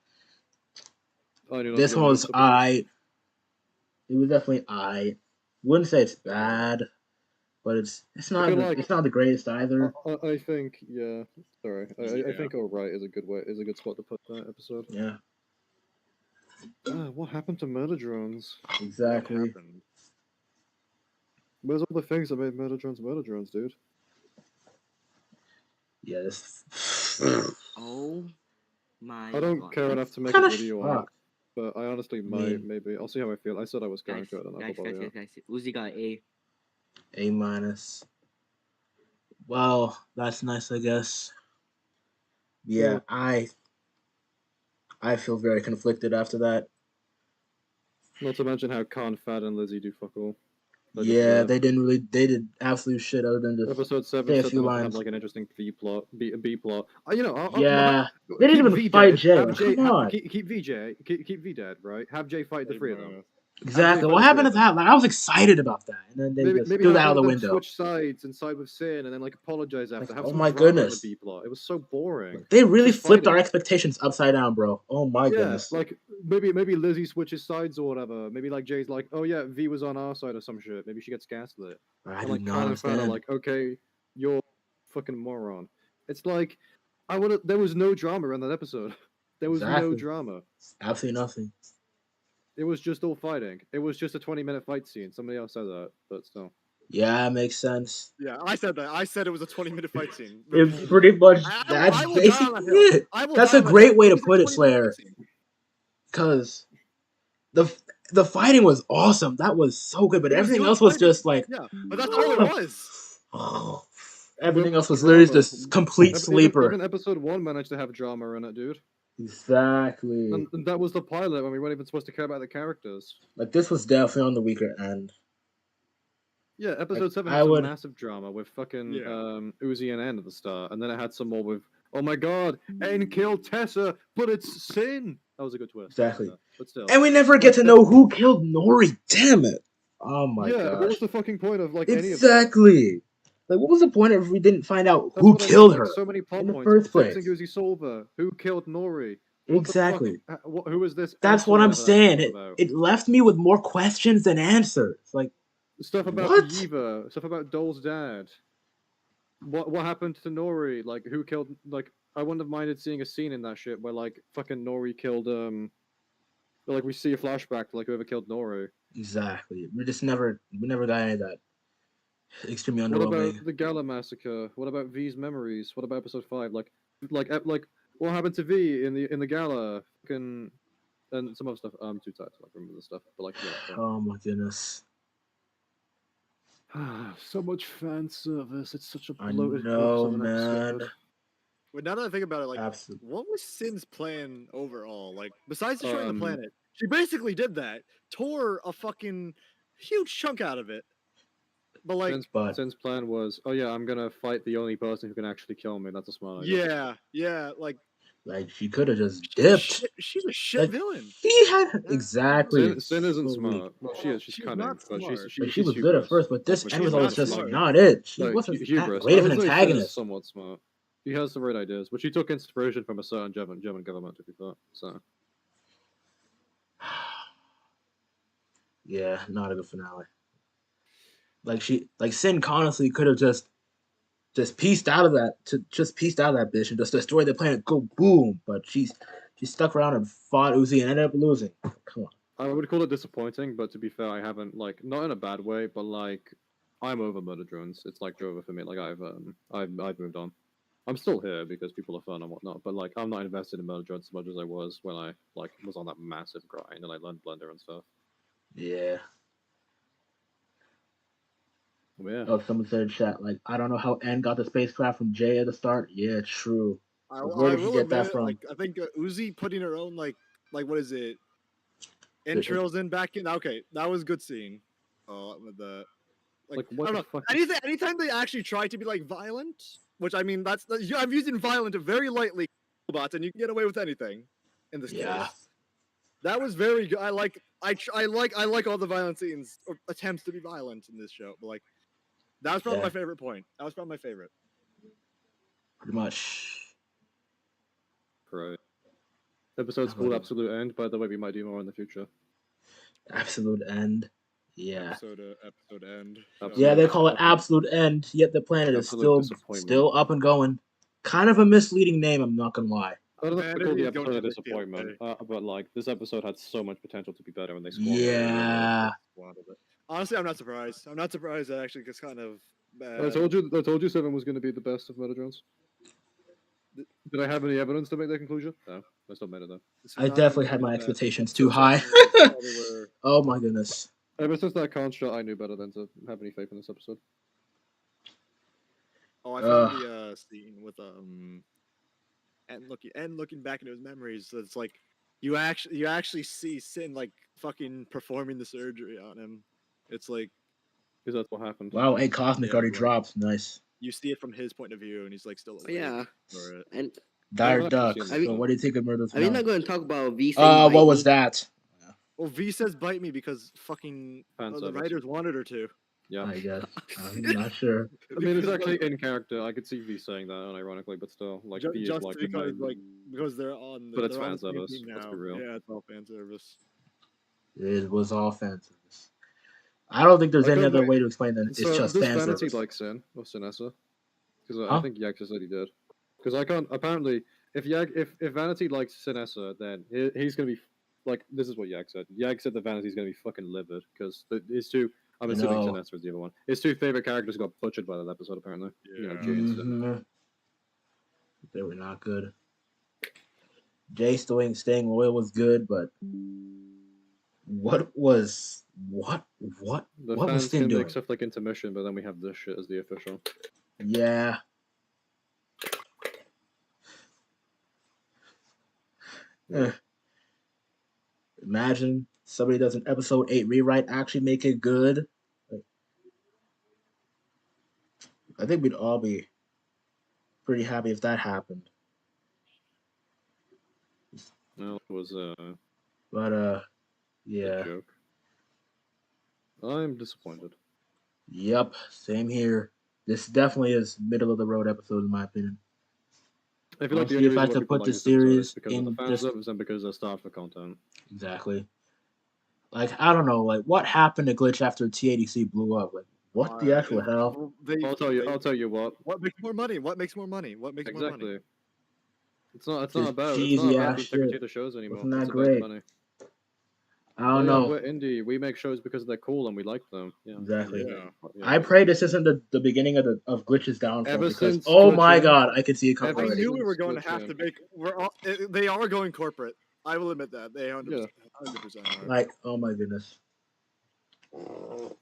I knew not This to go one near was something. I. It was definitely I. Wouldn't say it's bad, but it's not feel the, like- it's not the greatest either. I think yeah. Sorry, I Yeah. think alright is a good spot to put that episode. Yeah, What happened to Murder Drones? exactly. Where's all the things that made Murder Drones, dude? Yeah, this. Oh my I don't god. care I'm enough to make Kinda a video on it, shocked. but I honestly might, maybe. I'll see how I feel. I said I was going Guys, to, I don't know. guys, but yeah. guys. Uzi got A. A minus. Well, that's nice, I guess. Yeah, Yeah. I feel very conflicted after that. Not to mention how Khan, Fad, and Lizzie do fuck all. They just, Yeah, they did absolute shit other than just. Episode 7 say a set few them up to lines. have like an interesting B plot. Yeah, they didn't even fight Jay. Have Like, Jay come on. keep VJ, keep V dead, right? Have Jay fight the three of them. Exactly. fight What the happened to three of that? Like, I was excited about that, and then they Maybe, just maybe threw have that out one the of them window. switch sides and side with Sin, and then like apologize after. Like, Have oh some my drama in goodness. the B plot. It was so boring. They really Just flipped our fighting. expectations upside down, bro. Oh my Yeah, goodness. like maybe Lizzie switches sides or whatever. Maybe like Jay's like, oh yeah, V was on our side or some shit. Maybe she gets gaslit. I And do like not Khan and Fan are understand. like, okay, you're a fucking moron. It's like there was no drama in that episode. There was no Exactly. drama. Absolutely nothing. It was just all fighting. It was just a 20-minute fight scene. Somebody else said that, but still. Yeah, makes sense. Yeah, I said that. I said it was a 20-minute fight scene. It pretty much that's I will die on basically that hill. it. I will That's die a on that great hill. way to It's a put it, 20-minute Slayer. fight scene. Cause the fighting was awesome. That was so good, but It everything was else was fighting. just like Yeah, but that's all it was. everything else was Drama. literally just complete Even sleeper. episode 1 managed to have drama in it, dude. Exactly. And that was the pilot when we weren't even supposed to care about the characters. Like this was definitely on the weaker end. Yeah, episode 7 I had some would- massive drama with fucking Yeah. Uzi and N at the start, and then it had some more with, oh my god, N killed Tessa, but it's Sin. That was a good twist. Exactly. But still. And we never get to know who killed Nori. Damn it! Oh my yeah, gosh. what was the fucking point of like any of that? Exactly. Like, what was the point if we didn't find out That's who what I mean, killed like, her so many plot in the points. first place? Fixing Uzi Solver. Who killed Nori? What Exactly. The fuck? Who is this? That's S or what I'm whatever that saying. shit's It, about? it left me with more questions than answers. Like, Stuff about What? Yiva, stuff about Dole's dad. What happened to Nori? Like, who killed? Like, I wouldn't have minded seeing a scene in that shit where like fucking Nori killed like we see a flashback to like whoever killed Nori. exactly. We never got any of that. Extremely What underwhelming. about the Gala massacre? What about V's memories? What about episode 5? Like what happened to V in the Gala? Fucking and some other stuff. I'm too tired to like remember the stuff, but like yeah. Oh my goodness. So much fan service. It's such a I bloated know, corpse of an man. episode. But now that I think about it, like, Absolutely. what was Sin's plan overall? Like, besides destroying the Um, planet, she basically did that. Tore a fucking huge chunk out of it. But like, But Sin's plan was, oh yeah, I'm gonna fight the only person who can actually kill me. That's a smart idea. yeah, like like she could have just she's a dipped. shit, she's a shit Like, villain. She had Yeah. exactly. Sin isn't so smart. weak. Well, she is. She's She's cunning, not but smart. Like, she she's was good at hubris. first, but this But end she's result not was just smart. not it. She No, wasn't that hubris. great I of an would say Sin is antagonist. somewhat smart. She has the right ideas, but she took inspiration from a certain German government, to be fair. So Yeah, not a good finale. Like Sin honestly could have just pieced out of that bitch and just destroyed the planet. Go boom! But she stuck around and fought Uzi and ended up losing. Come on. I would call it disappointing, but to be fair, I haven't like not in a bad way, but like I'm over murder drones. It's like over for me. Like I've moved on. I'm still here because people are fun and whatnot, but like I'm not invested in murder drones as much as I was when I like was on that massive grind and I learned Blender and stuff. Yeah. But yeah. Oh, someone said in chat, like, I don't know how N got the spacecraft from Jay at the start. Yeah, true. I Where did she will get that admit, from? like, I think Uzi putting her own like what is it? Different. Intros in back in. Okay, that was a good scene. With the Like, I what don't the know. fuck? Anytime they actually try to be like violent, which I mean, I'm using violent very lightly, bots, and you can get away with anything in this Yeah. case. That was very good. I like all the violent scenes or attempts to be violent in this show, but like that was probably Yeah. my favorite point. That was probably my favorite. Pretty much. Right. Episode's called Absolute End. By the way, we might do more in the future. Absolute end. Yeah. Episode end. Yeah, they call it absolute end, yet the planet is Absolute disappointment. still up and going. Kind of a misleading name, I'm not gonna lie. I don't know if they call the Vanity is going episode a to the disappointment, but like this episode had so much potential to be better when they Yeah. Squandered it. Honestly, I'm not surprised. I'm not surprised that actually it's kind of bad. I told you 7 was going to be the best of Murder Drones. Did I have any evidence to make that conclusion? No, I still made it though. This is I not definitely gonna had be my the best. expectations too Episode high. 7 probably were- Oh my goodness. Ever since that con shot, I knew better than to have any faith in this episode. Oh, I found the scene with and looking back into his memories. So it's like you actually see Sin like fucking performing the surgery on him. It's like Because that's what happened. Wow, a Cosmic Yeah, already like- dropped. Nice. you see it from his point of view, and he's like still Oh, awake yeah, for it. and Dire I've Duck. actually So seen that. what do you think of Murder's are we not Finale? going to talk about V? saying What bite was me? that? Well, V says bite me because fucking Fan the service. writers wanted her to. Yeah. I guess. I'm not sure. I mean, it's actually in character. I could see V saying that, unironically, but still, like V is just like. because because they're on. But it's they're on fan the same service, team let's now. be real. Yeah, it's all fan service. It was all fan service. I don't think there's I any don't other wait. way to explain that. It's So just does fan Vanity service. like Sin or Sinessa? Because Huh? I think Yaxa said he did. Because I can't. Apparently, if Vanity likes Sinessa, then he's gonna be like. This is what Yag said. Yag said that Vanity's gonna be fucking livid because his two. I'm assuming No. Sinessa was the other one. His two favorite characters got butchered by that episode. Apparently, you know, Yeah. Jay and Sin. Mhm. They were not good. Jay staying loyal was good, but what was The what was fans Thin can doing? make stuff like intermission, but then we have this shit as the official. Yeah. Eh. Imagine somebody does an episode 8 rewrite, actually make it good. Like, I think we'd all be pretty happy if that happened. No, it was But a yeah. joke. I'm disappointed. Yep, same here. This definitely is middle of the road episode in my opinion. I feel like the Honestly, only if I reason had why to people put like this this episode is series because of the in fan just service and because they're starved for content. exactly. Like I don't know, like what happened to Glitch after TADC blew up? Like what the actual hell? I'll tell you what. What makes more money? What makes more money? What makes more money? Exactly. It's not Just about cheesy the ass integrity shit. of the shows anymore. Wasn't that It's about the great? money. I don't Yeah, know. we're indie. We make shows because they're cool and we like them. Yeah. Exactly. Yeah. I pray this isn't the beginning of Glitch's downfall Ever because since oh my Glitch in- god, I can see it coming Ever I already. knew we were since going to Glitch have in. to make. They are going corporate. I will admit that they 100%. Yeah. 100% are. Like oh my goodness.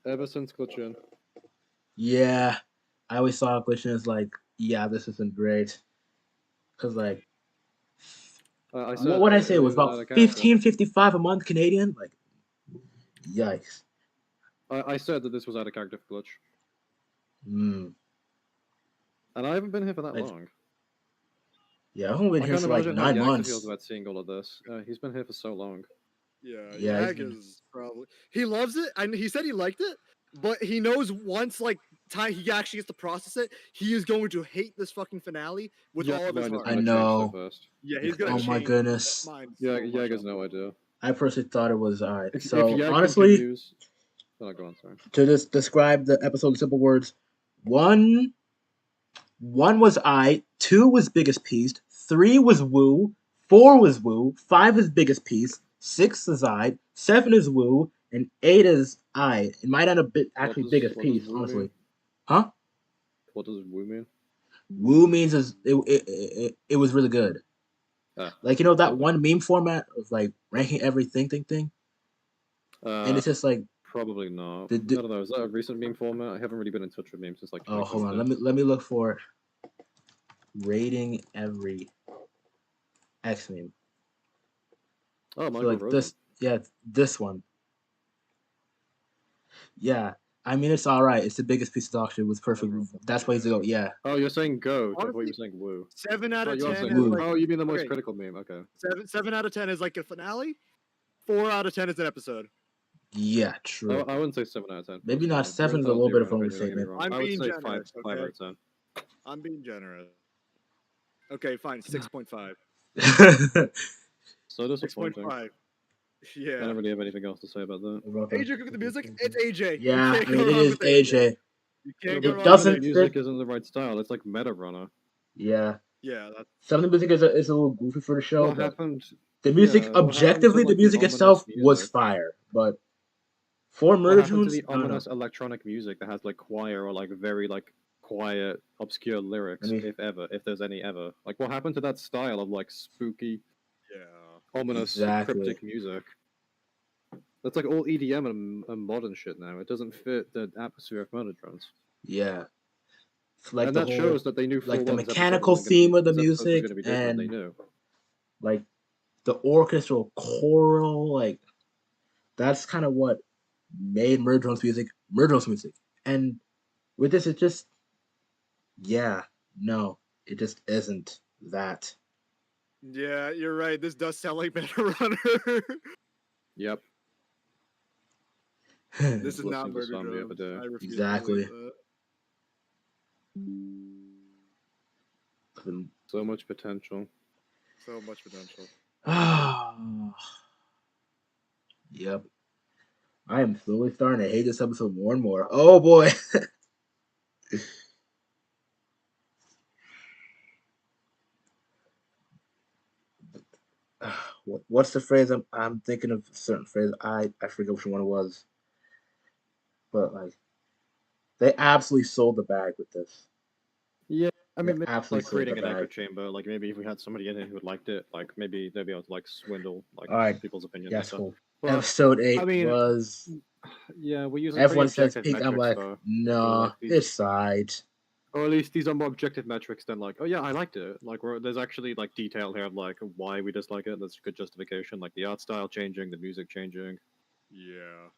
Ever since Glitch in. Yeah, I always saw Glitch as like yeah, this isn't great because like I said what I say it was out about of character. $15.55 a month Canadian. Like yikes. I said that this was out of character for Glitch. Mm. And I haven't been here for that Like, long. Yeah, I've only been I here can't for like imagine how 9 Yaxa months. feels about seeing all of this. He's been here for so long. Yeah, Yeah, Yag is probably he loves it, and he said he liked it, but he knows once like time he actually gets to process it, he is going to hate this fucking finale with all of his heart. I know. Yeah, he's gonna Oh change. my goodness. That mind Yeah, so much Yag has on no it. idea. I personally thought it was alright. If So Yag honestly, continues... Oh, go on, sorry. to just describe the episode in simple words, one was I, 2 was biggest piece, 3 was Woo, 4 was Woo, 5 is biggest piece, 6 is I, 7 is Woo, and 8 is I. It might end up actually biggest piece, honestly. Mean? Huh? What does Woo mean? Woo means it was really good. Like you know that one meme format of like ranking everything thing, and it's just like probably not. I don't know. Is that a recent meme format? I haven't really been in touch with memes since like. Oh, hold on. Let me look for rating every X meme. Oh, so Michael like Rosen. this one. Yeah, I mean it's all right. It's the biggest piece of dog shit. It was perfect. That's why he's go. Yeah. Oh, you're saying go. I thought Honestly, you were saying woo. 7 out of you are 10 saying is woo. like, Oh, you mean the most okay, critical meme? Okay. 7 out of 10 is like a finale. 4 out of 10 is an episode. Yeah, true. I wouldn't say 7 out of 10. Maybe not 7 is a little bit of overstatement. I'm I would being say generous. 5 out of 10. I'm being generous. Okay, fine. 6.5. So disappointing. 6.5. Yeah. I don't really have anything else to say about that. AJ with the music, it's AJ. Yeah, You I can't mean go it wrong is with AJ. You can't But go It wrong with doesn't AJ. music isn't the right style. It's like meta runner. Yeah. Yeah, that's Some of the music is a little goofy for the show. What but happened? the music, Yeah, what happened to, objectively, like, the music ominous itself was music? fire. But for What Murder happened to Tunes, the I don't know. ominous electronic music that has like choir or like very like quiet, obscure lyrics, if there's any ever? Like, what happened to that style of like spooky, ominous, cryptic music? That's like all EDM and modern shit now. It doesn't fit the atmosphere of Murder Drones. Yeah. Like and the that whole, shows that they knew like the full well this episode mechanical wasn't gonna be- theme of the this episode was music gonna be different, they and knew. like the orchestral choral, like that's kind of what made Murder Drones music. And with this, it just, yeah, no, it just isn't that. Yeah, you're right. This does sound like Meta Runner. Yep. This is not Listening to Murder Zombie Drones. every day. I refuse Exactly. to believe that. So much potential. So much potential. Yep. I am slowly starting to hate this episode more and more. Oh boy. What's the phrase? I'm thinking of a certain phrase. I forget which one it was. But like, they absolutely sold the bag with this. Yeah, I mean, They maybe, absolutely like creating sold an the echo bag. chamber. Like maybe if we had somebody in it who liked it, like maybe they'd be able to like swindle like All right. people's opinions. Yes, and cool. Well, Episode 8 I mean, was. yeah, we're using Everyone pretty says objective peak. I'm metrics, like, though. no, like these- it's side. Or at least these are more objective metrics than like, oh yeah, I liked it. Like, there's actually like detail here of like why we dislike it. That's good justification. Like the art style changing, the music changing, Yeah.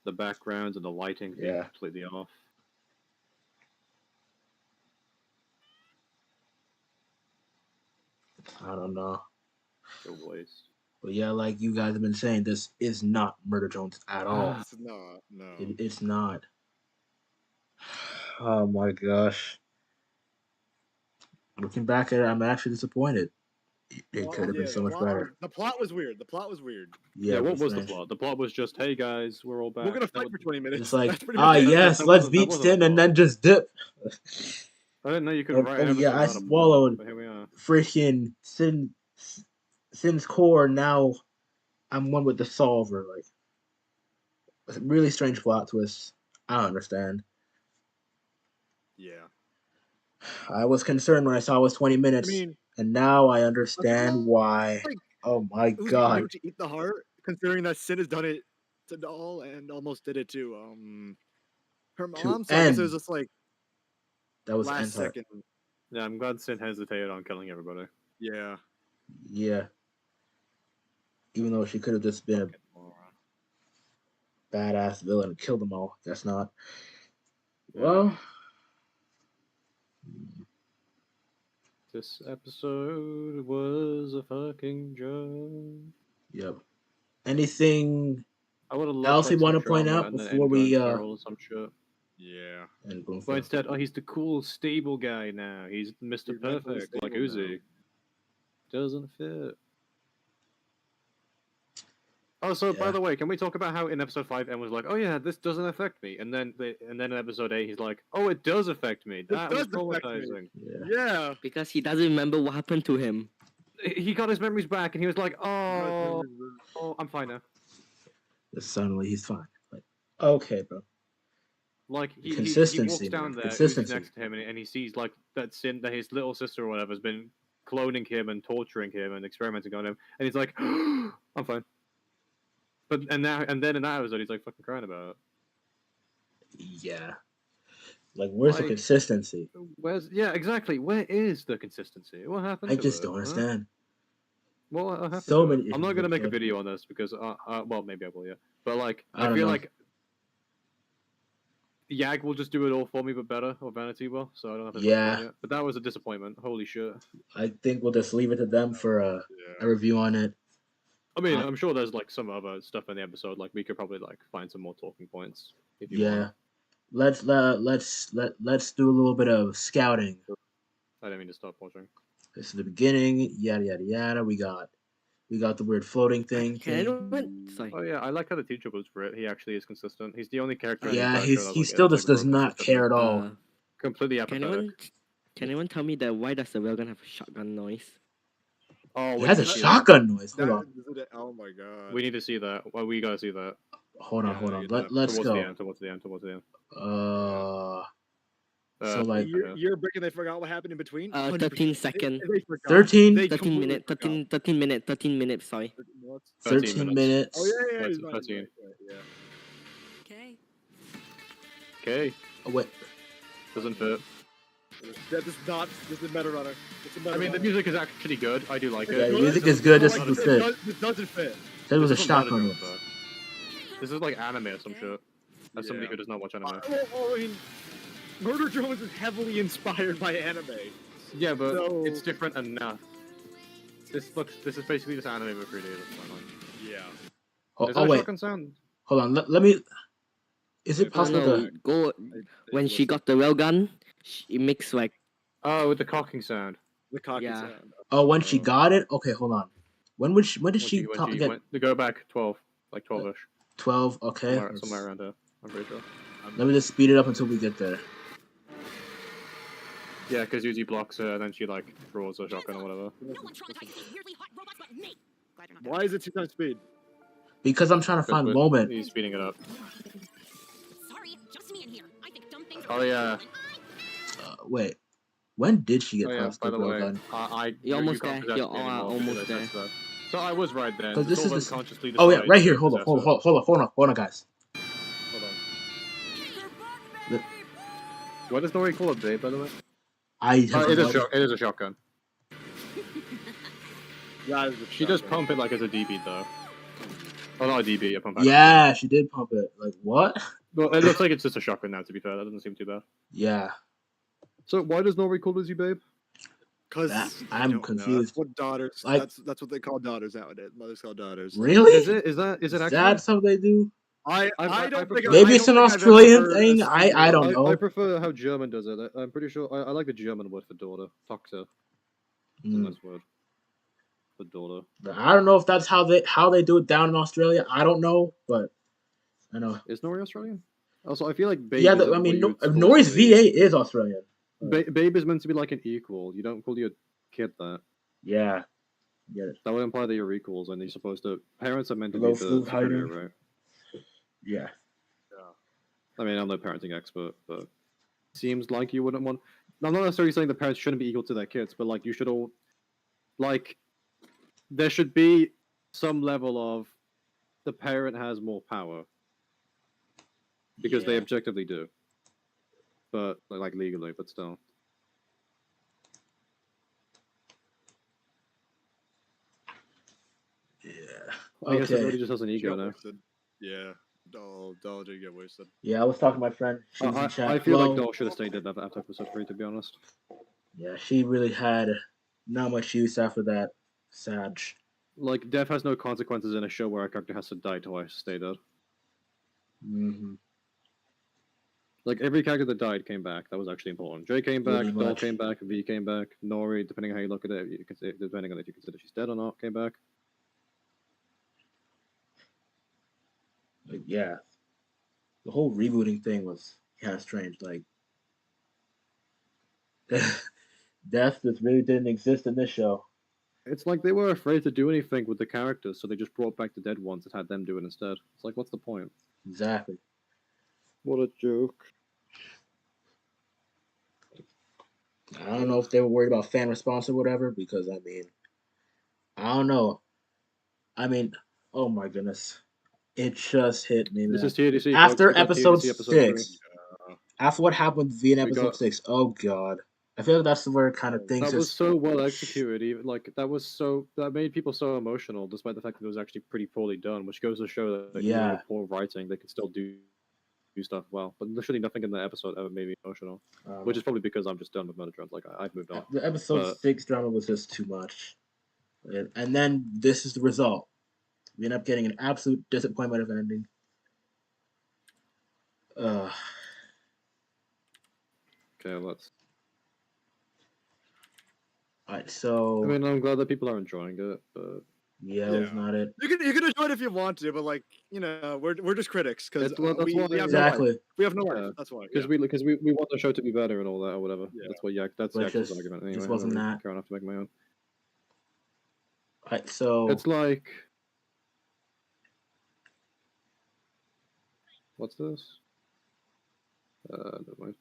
the backgrounds and the lighting being Yeah. completely off. I don't know. A waste. But yeah, like you guys have been saying, this is not Murder Jones at all. It's not. No. It's not. Oh my gosh. Looking back at it, I'm actually disappointed. It could have been so much better. The plot was weird. The plot was weird. Yeah, what it was the strange. plot? The plot was just, hey guys, we're all back. We're gonna fight for 20 minutes. It's like, That's pretty much it. yes, That let's wasn't- that beat wasn't Sin the and then just dip. I didn't know you could Oh, write. oh, an yeah, episode I out of plot, swallowed but here we are. Freaking Sin's core. Now I'm one with the solver. Like, it's a really strange plot twist. I don't understand. Yeah. I was concerned when I saw it was 20 I minutes, mean, and now I understand why. like, Oh my who's god. going to eat the heart? Considering that Sin has done it to Doll and almost did it to her To mom. So I guess it was N. just like That was last N's heart. second. Yeah, I'm glad Sin hesitated on killing everybody. Yeah. Yeah. Even though she could have just been a Fucking moron. badass villain and killed them all. Guess not. Yeah. Well. This episode was a fucking joke. Yep. Anything I would have loved else you like, some want to point drama out and then before end we going feral or some shit. Yeah. and boom, But instead, oh, he's the cool, stable guy now. He's Mr. He's mentally Perfect, like stable Uzi. Doesn't fit. Oh, so by Yeah. the way, can we talk about how in episode 5 Em was like, "Oh yeah, this doesn't affect me," and then in episode 8 he's like, "Oh, it does affect me. That was does affect me." traumatizing." Yeah. Yeah. Because he doesn't remember what happened to him. He got his memories back, and he was like, "Oh, I'm fine now." Just suddenly he's fine. Like, okay, bro. Like he Consistency, walks down man. there, Consistency. Uzi's next to him, and he sees like that his little sister or whatever has been cloning him and torturing him and experimenting on him, and he's like, "I'm fine." But then in that episode, he's like fucking crying about it. Yeah. Like, where's the Like- consistency? Yeah, exactly. Where is the consistency? What happened? I to just it, don't huh? understand. What happened? So to it? many I'm not gonna issues make a with video on this because, well, maybe I will, yeah. But like, I I don't feel know. like Yag will just do it all for me, but better, or Vanity will. So I don't have to. Yeah. It. But that was a disappointment. Holy shit. I think we'll just leave it to them for a review on it. I mean, Uh, I'm sure there's like some other stuff in the episode. Like we could probably like find some more talking points if you Yeah. want. Let's do a little bit of scouting. I didn't mean to stop watching. This is the beginning. Yada yada yada. We got the weird floating thing. Can anyone? Sorry. Oh yeah, I like how the teacher was for it. He actually is consistent. He's the only character. in the Yeah, entire show he that's, like, still just does integral, not consistent, care at all. Completely Can apathetic. anyone tell me that why does the railgun have a shotgun noise? Oh, It we has a need to see shotgun noise. Hold That- on. oh my god. that. We need to see that. Well, we gotta see that. Hold on. Yeah, Hold on. you know, Let's towards go. the end. Towards the end. Towards the end. So like You're breaking. They forgot what happened in between. 13 seconds. They forgot. 13? They 13 completely minutes. forgot. 13 minutes. Sorry. 13 minutes. Oh yeah, That's he's right, 13. right, yeah. Okay. Okay, Oh, wait. doesn't fit. That is not. This is Meta Runner. It's a Meta I mean, the Runner. music is actually good. I do like Yeah, it. the music is good. This doesn't fit. This doesn't fit. That was a This is from shotgun Murder noise. Jones, though. This is like anime or some shit. As somebody Yeah. who does not watch anime. Well, I mean, Murder Jones is heavily inspired by anime. Yeah, but So- it's different enough. This is basically just anime with 3D. That's fine. Yeah. Oh, Is oh that a wait. shotgun sound? Hold on. Let me. Is it No, possible No, to? go when she got the railgun. It makes like Oh, with the cocking sound. The cocky Yeah. sound. Oh, when she got it. Okay, hold on. When did she When get went to go back 12, like 12ish, 12? Okay. somewhere around there. I'm pretty sure. Let me just speed it up until we get there. Yeah, because Uzi blocks her and then she like draws a shotgun or whatever. No one traumatizes these weirdly hot robots but me. Glad you're not Why is it 2 times speed? Because I'm trying to find a moment. He's speeding it up. Sorry, just me in here. I think dumb things Oh are yeah. Wait. When did she get Oh yeah. past By the the way, railgun? I You're almost can't there. possess You're me anymore almost because I there. said So I was right then. 'Cause The this is soul the- unconsciously Oh yeah, decides right here. to Hold on, possess hold on, guys. her. Hold on. The- What does Nori call a babe, by the way? I have It is, no- it is a shotgun. That is the She does shotgun. pump it like as a DB though. Oh, not a DB, a pump action. Yeah, she did pump it. Like what? Well, it looks like it's just a shotgun now. To be fair, that doesn't seem too bad. Yeah, So why does Nori call Lizzie babe? Because I'm confused. That's what daughters. Like- that's what they call daughters nowadays. Mothers call daughters. really? Is it? Is that actually? That's something they do? I I don't think. prefer- Maybe I it's don't an think I've ever Australian heard a thing. I single- don't know. I prefer how German does it. I'm pretty sure. I like the German word for daughter. Tochter. It's a Mm. nice word. For daughter. I don't know if that's how they do it down in Australia. I don't know, but I know. Is Nori Australian? Also, I feel like babe. Yeah, is I what mean, you would call Nori's somebody- VA is Australian. Babe is meant to be like an equal. You don't call your kid that. Yeah, get it. That would imply that you're equals, and you're supposed to. Parents are meant to Hello, be the Flute, how you superior, doing? right? Yeah. I mean, I'm no parenting expert, but seems like you wouldn't want. I'm not necessarily saying the parents shouldn't be equal to their kids, but like you should all, like, there should be some level of the parent has more power because they Yeah. objectively do, but like legally, but still. Yeah. I guess Okay. everybody just has an She ego got now. wasted. Yeah. Doll did get wasted. Yeah, I was talking to my friend. She was in chat. I feel like Hello. Doll should have stayed dead after episode 3, to be honest. Yeah, she really had not much use after that. Sad. Like, death has no consequences in a show where a character has to die twice to stay dead. Mm-hmm. Like, every character that died came back. That was actually important. Jay came back, Pretty Doll much. came back, V came back, Nori, depending on how you look at it, depending on if you consider she's dead or not, came back. Like, yeah. The whole rebooting thing was kind of strange. Like, death just really didn't exist in this show. It's like they were afraid to do anything with the characters, so they just brought back the dead ones and had them do it instead. It's like, what's the point? Exactly. What a joke. I don't know if they were worried about fan response or whatever, because, I mean, I don't know. I mean, oh my goodness. It just hit me, man. This is TDC. After folks. We got episode TDC 6, three. after what happened with V in We episode got- 6, oh god. I feel like that's where kind of things That was just... so well executed. Even like that made people so emotional, despite the fact that it was actually pretty poorly done, which goes to show that even Yeah. with poor writing, they can still do stuff well. But literally nothing in the episode ever made me emotional, which is probably because I'm just done with Melodrama. Like I've moved on. The episode but- 6 drama was just too much. And then this is the result. We end up getting an absolute disappointment of ending. Okay, let's. Alright, so... I mean, I'm glad that people are enjoying it, but yeah, that's Yeah. not it. You can enjoy it if you want to, but like we're just critics because That's why- we have no life. Exactly. We have no Yeah. life. That's why. because we want the show to be better and all that or whatever. Yeah. That's what that's But Yak's just- argument just anyway. I wasn't don't really that. care enough to make my own. Alright, so... It's like. What's this? Never mind.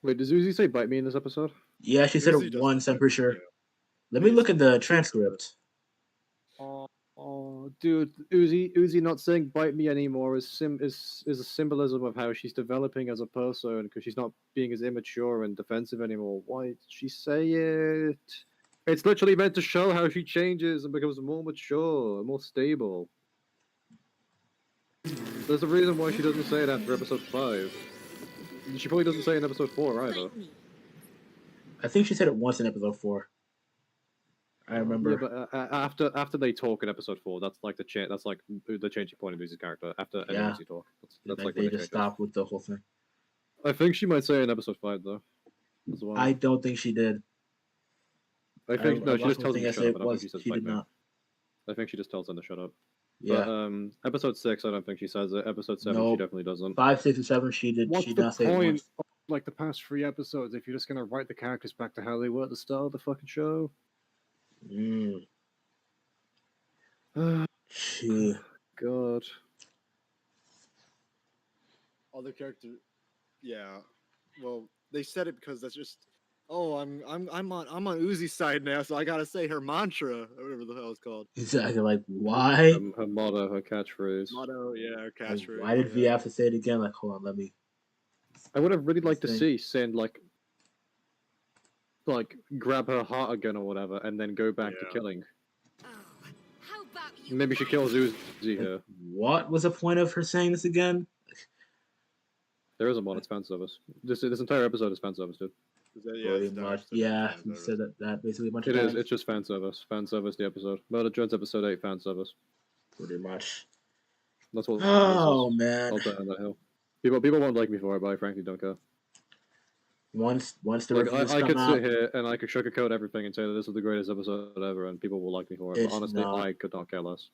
Wait, does Uzi say bite me in this episode? Yeah, she said Usually it doesn't once, I'm pretty sure. yeah. Let me look at the transcript. Oh, dude, Uzi not saying bite me anymore is a symbolism of how she's developing as a person because she's not being as immature and defensive anymore. Why did she say it? It's literally meant to show how she changes and becomes more mature, more stable. There's a reason why she doesn't say it after episode 5. She probably doesn't say it in episode 4 either. Bite me. I think she said it once in episode 4. I remember. Yeah, but after they talk in episode 4, that's like the changing point of Uzi's character. After Yeah. Uzi talk, that's like like they when it just changes. stopped with the whole thing. I think she might say it in episode 5 though. As well. I don't think she did. I think no, she just tells them to I shut say up. it I don't was. think she says She bite did me. not. I think she just tells them to shut up. Yeah. But episode 6, I don't think she says it. Episode 7, she Nope. definitely doesn't. 5, 6, and 7, she did. What's She the did not say it point once. of, like the past 3 episodes if you're just gonna write the characters back to how they were at the start of the fucking show? Mm. She. God. Other character. Yeah. Well, they said it because that's just Oh, I'm on Uzi's side now, so I gotta say her mantra, or whatever the hell it's called. Exactly. Like, why? Her motto, her catchphrase. Motto, yeah, her Like, catchphrase. why did yeah. V have to say it again? Like, hold on, let me. I would have really liked to Thing. see Sin like grab her heart again or whatever, and then go back to Yeah. killing. Oh, how about you? Maybe she kills Uzi here. What was the point of her saying this again? There is a mod. It's fan service. This entire episode is fan service, dude. Is that, yeah, Pretty it's much. Dexter, Yeah, fan you service. said that basically a bunch It of is. times. It's just fan service. Fan service. The episode. Murder Jones episode 8. Fan service. Pretty much. That's what. Oh this is. man. I'll die on that hill. People won't like me for it, but I frankly don't care. Once the Like reviews I come could out, sit here and I could sugarcoat everything and say that this is the greatest episode ever, and people will like me for it. But It's honestly, not. I could not care less.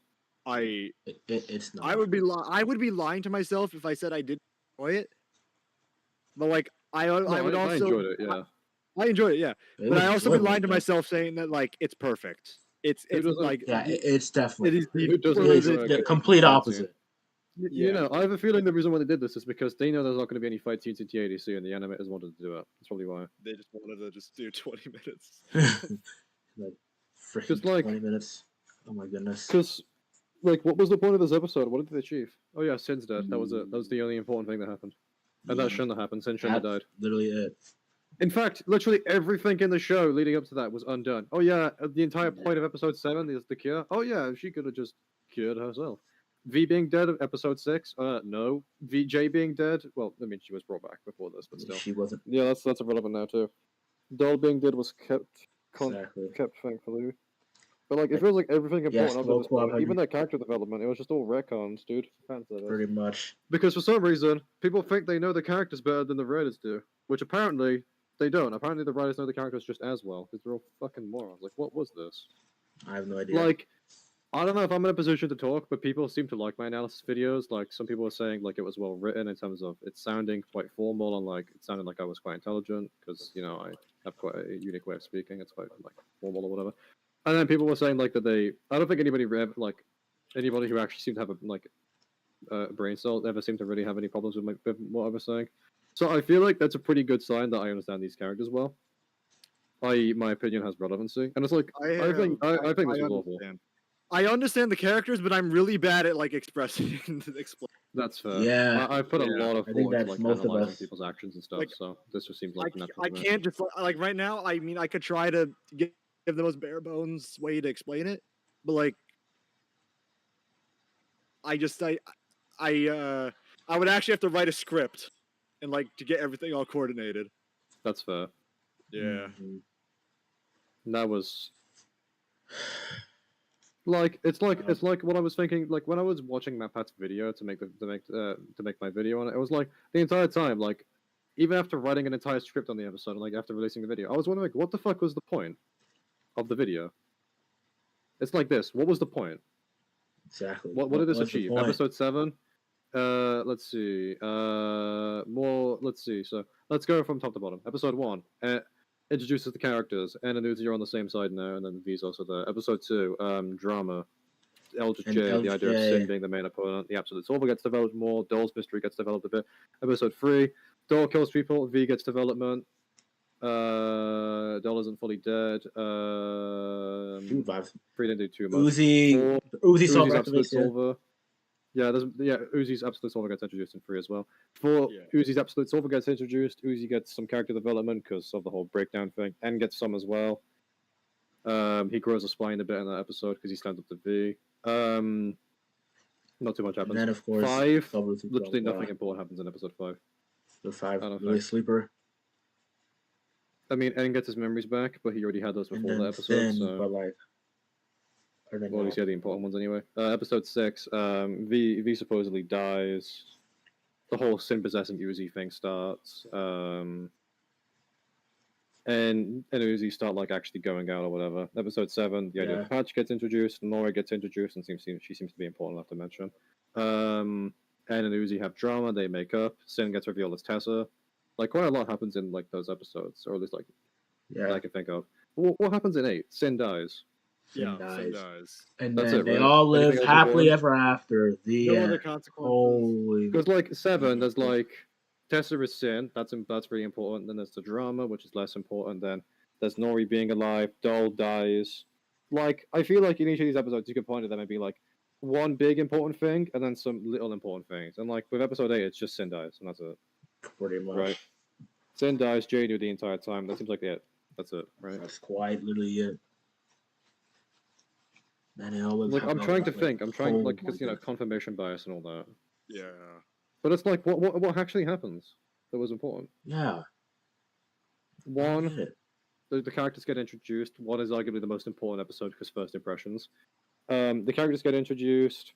it's not. I would be lying to myself if I said I didn't enjoy it. But like I would also I enjoyed it. Yeah. I enjoyed it, yeah. It But was I also be enjoyable, lying to though. myself saying that like it's perfect. It's doesn't- like Yeah, it's definitely. it is the Who doesn't It's enjoy a the good complete fight scene? opposite. You Yeah. know, I have a feeling the reason why they did this is because they know there's not going to be any fight scenes in TADC, and the animators wanted to do it. That's probably why. they just wanted to just do 20 minutes. Like freaking Just like- 20 minutes. Oh my goodness. Because, like, what was the point of this episode? What did they achieve? Oh yeah, Sin's dead. That was it. That was the only important thing that happened. And that shouldn't have happened. Sin shouldn't have That's died. literally it. In fact, literally everything in the show leading up to that was undone. Oh yeah, the entire point of episode 7 is the cure. Oh yeah, she could have just cured herself. V being dead of episode 6? No. VJ being dead? Well, I mean, she was brought back before this, but still. She wasn't Yeah, that's irrelevant now too. Doll being dead was kept exactly. thankfully. But like, it feels like everything important up to this Smoke point, even that character development, it was just all retcons, dude. Fan service. Pretty much. Because for some reason, people think they know the characters better than the writers do, which apparently they don't. Apparently, the writers know the characters just as well, because they're all fucking morons. Like, what was this? I have no idea. Like, I don't know if I'm in a position to talk, but people seem to like my analysis videos. Like, some people were saying like it was well written in terms of it sounding quite formal and like it sounded like I was quite intelligent because you know I have quite a unique way of speaking. It's quite like formal or whatever. And then people were saying like that I don't think anybody who actually seemed to have a brain cell ever seemed to really have any problems with what I was saying. So I feel like that's a pretty good sign that I understand these characters well. My opinion has relevancy, and it's like I think this was awful. understand. I understand the characters, but I'm really bad at like expressing and explaining. That's fair. Yeah. I put a lot of I think thought into that's like most of analyzing us. people's actions and stuff. Like, So this just seems like natural. I to me. can't just like right now. I mean, I could try to give the most bare bones way to explain it, but like, I would actually have to write a script and like to get everything all coordinated. That's fair. Yeah. Mhm. That was like it's like what I was thinking. Like when I was watching MatPat's video to make my video on it, it was like the entire time, like even after writing an entire script on the episode, and like after releasing the video, I was wondering like, what the fuck was the point of the video? It's like this. What was the point? Exactly. What did this what's the achieve? point? Episode 7. Let's see. More. Let's see. So let's go from top to bottom. Episode 1 introduces the characters. Anna and Uzi are on the same side now, and then V's also there. Episode 2, drama. Eldritch And J, the idea of Eldritch Sin J. being the main opponent. The Absolute Solver gets developed more. Doll's mystery gets developed a bit. Episode 3, Doll kills people. V gets development. Doll isn't fully dead. Food vibes. 3 didn't do too much. Uzi. 4, Uzi Uzi's solver Absolute activation. Solver. Yeah, Uzi's Absolute Solver gets introduced in 3 as well. 4, Yeah. Uzi's Absolute Solver gets introduced. Uzi gets some character development because of the whole breakdown thing, and gets some as well. He grows a spine a bit in that episode because he stands up to V. Not too much And happens. then of course 5, Solver to literally Solver. nothing important happens in episode 5. The 5 I don't really think. sleeper. I mean, Aang gets his memories back, but he already had those And before the then episode, Sin, so... but like other than Well, at least that, he had the important ones anyway. Episode 6, V supposedly dies. The whole Sin possessing Uzi thing starts. And Uzi start like actually going out or whatever. Episode 7, the idea Yeah. of Patch gets introduced. Nora gets introduced, and she seems to be important enough to mention. Anne and Uzi have drama. They make up. Sin gets revealed as Tessa. Like quite a lot happens in like those episodes, or at least like that yeah. I can think of. What happens in 8? Sin dies. Sin Yeah, dies. Sin dies. And That's then it, they right? all Anything live else happily important? ever after. The No end. other consequences. Holy. Because like 7, there's like Tessa is Sin. That's really important. Then there's the drama, which is less important. Then there's Nori being alive. Doll dies. Like, I feel like in each of these episodes, you could point at them and be like, one big important thing, and then some little important things. And like with episode 8, it's just Sin dies, and that's it. Pretty much. Right. Sin dies. Jay knew the entire time. That seems like it. That's it, right? That's quite literally it. Man, I always Like, have I'm that, trying to like, think. I'm trying, oh like, my because, you know, God. confirmation bias and all that. Yeah. But it's like, what actually happens that was important? Yeah. I One, get it. the characters get introduced. One is arguably the most important episode because first impressions. The characters get introduced.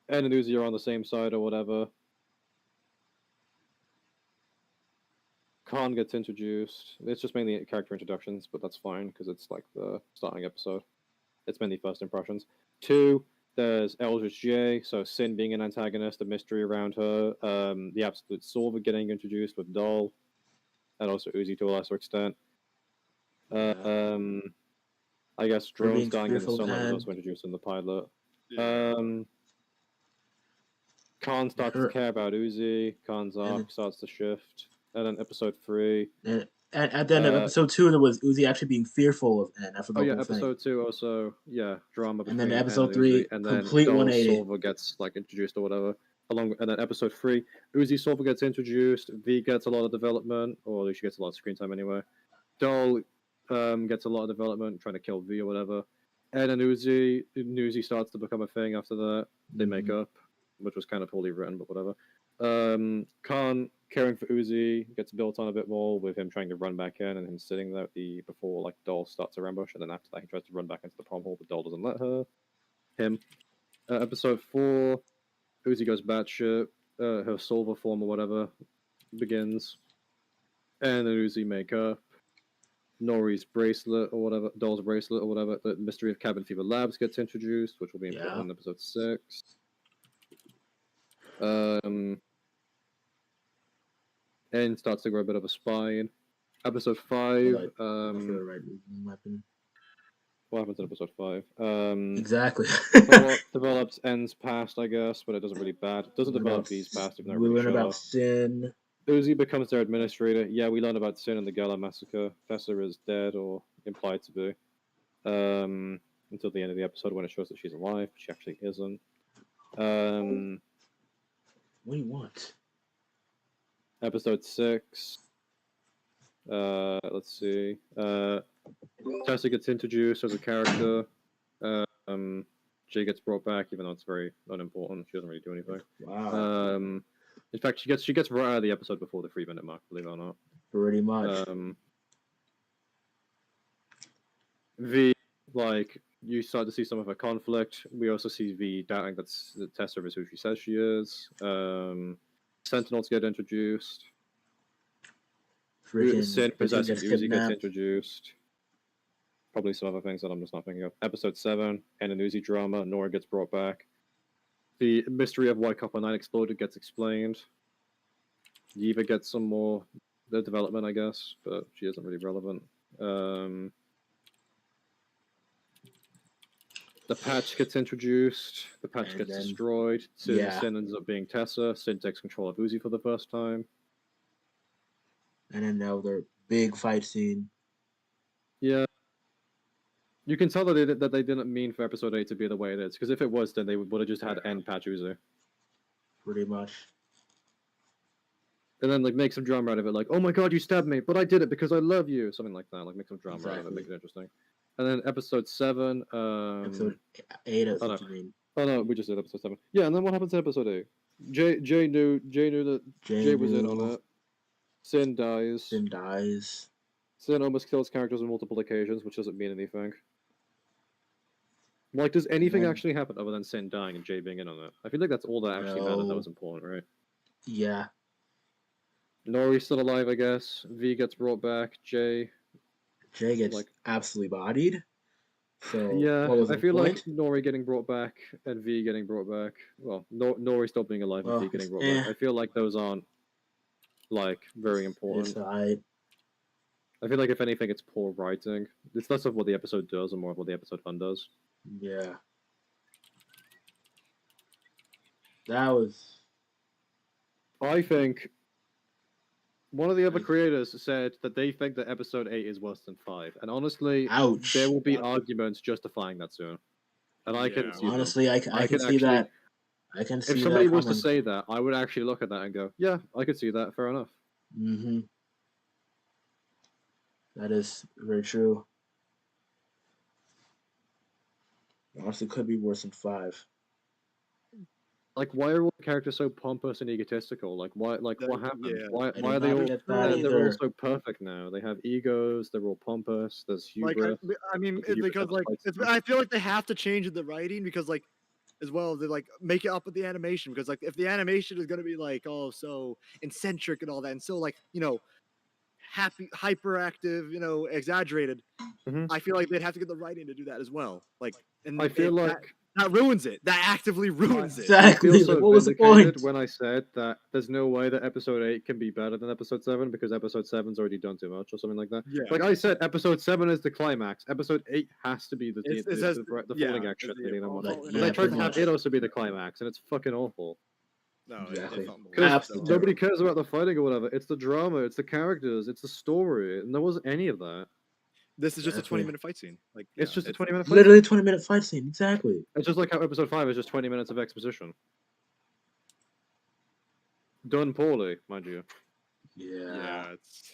Ed and Uzi are on the same side or whatever. Khan gets introduced. It's just mainly character introductions, but that's fine because it's like the starting episode. It's mainly first impressions. 2, there's Eldritch J, so Sin being an antagonist, the mystery around her, the Absolute Solver getting introduced with Doll, and also Uzi to a lesser extent. Yeah. I guess For being drones dying in the fearful sunlight was and- also introduced in the pilot. Yeah. Khan starts to Her- care about Uzi. Khan's arc And- starts to shift. And then episode 3. And at the end of episode 2, there was Uzi actually being fearful of N. I forgot Oh the yeah, whole thing. episode 2 also, yeah, drama And between then N episode and 3, Uzi, and then complete Doll 180. Solver gets like introduced or whatever. And then episode 3, Uzi Solver gets introduced. V gets a lot of development, or at least she gets a lot of screen time anyway. Doll gets a lot of development, trying to kill V or whatever. Ed and Uzi starts to become a thing after that. They make up, which was kind of poorly written, but whatever. Khan caring for Uzi gets built on a bit more with him trying to run back in and him sitting there before like Doll starts her ambush, and then after that he tries to run back into the prom hole, but Doll doesn't let him. Episode 4, Uzi goes batshit. Her Solver form or whatever begins, and then Uzi make up. Nori's bracelet or whatever, Doll's bracelet or whatever. The mystery of Cabin Fever Labs gets introduced, which will be important in episode 6. And starts to grow a bit of a spine. Episode 5. Weapon. What happens in episode 5? Exactly. Develops N's past, I guess, but it doesn't really doesn't develop V's past. Even though We really learn about Sin. Uzi becomes their administrator. Yeah, we learn about Sin and the Gala massacre. Tessa is dead or implied to be. Until the end of the episode when it shows that she's alive, but she actually isn't. What do you want? Episode 6. Let's see. Tessa gets introduced as a character. She gets brought back, even though it's very unimportant. She doesn't really do anything. Wow. In fact, she gets right out of the episode before the 3-minute mark. Believe it or not. Pretty much. V, like, you start to see some of her conflict. We also see V doubting that Tessa is who she says she is. Sentinels get introduced. Sin possessing Uzi gets introduced. Probably some other things that I'm just not thinking of. Episode 7, and an Uzi drama. Nora gets brought back. The mystery of why Copper 9 exploded gets explained. Yiva gets some more development, I guess, but she isn't really relevant. The patch gets introduced. The patch gets destroyed. Sin ends up being Tessa. Sin takes control of Uzi for the first time. And then another big fight scene. Yeah. You can tell that they didn't mean for episode 8 to be the way it is, because if it was, then they would have just had end patch Uzi. Pretty much. And then, like, make some drama out of it, like, oh my god, you stabbed me, but I did it because I love you. Something like that. Like, make some drama out of it, make it interesting. And then episode 7. Episode 8, oh, what you mean? Oh no, we just did episode 7. Yeah, and then what happens in episode 8? Jay knew that Jay was in on it. Sin dies. Sin almost kills characters on multiple occasions, which doesn't mean anything. Like, does anything actually happen other than Sin dying and Jay being in on it? I feel like that's all that actually mattered that was important, right? Yeah. Nori's still alive, I guess. V gets brought back. Jay gets like absolutely bodied. So yeah, I feel like Nori getting brought back and V getting brought back. Well, Nori still being alive and V getting brought back. I feel like those aren't like very important. I feel like if anything, it's poor writing. It's less of what the episode does and more of what the episode undoes. Yeah. That was. I think One of the other creators said that they think that episode 8 is worse than 5, and honestly, Ouch. there will be arguments justifying that soon. And I can Yeah. see them. Honestly, I can see actually, that. I can see if somebody that was to coming. say that, I would actually look at that and go, "Yeah, I could see that. Fair enough." Mm-hmm. That is very true. Honestly, could be worse than 5. Like, why are all the characters so pompous and egotistical? Like, why? Like, what That- happened? yeah. Why? I Why do are they not all? get that They're all either. so perfect now. They have egos. They're all pompous. There's Like hubris. I mean, The hubris because never like fights it's, them. I feel like they have to change the writing because like as well they like make it up with the animation because like if the animation is gonna be like oh so eccentric and all that and so like happy hyperactive exaggerated, Mhm. I feel like they'd have to get the writing to do that as well. Like and I feel like that ruins it. That actively ruins it. I Exactly. feel Like, so what was the vindicated point? when I said that there's no way that episode 8 can be better than episode 7 because episode 7's already done too much or something like that. Yeah. Like I said, episode 7 is the climax. Episode 8 has to be the falling yeah, action. it's You know, Like, but yeah, they tried pretty to have much. it also be the climax, and it's fucking awful. No, Exactly. it felt Because Absolutely nobody terrible. cares about the fighting or whatever. It's the drama, it's the characters, it's the story, and there wasn't any of that. This is just a Exactly. 20-minute fight scene. Like It's yeah, just a 20-minute fight. Literally 20-minute fight scene. Exactly. It's just like how episode 5 is just 20 minutes of exposition. Done poorly, mind you. Yeah. it's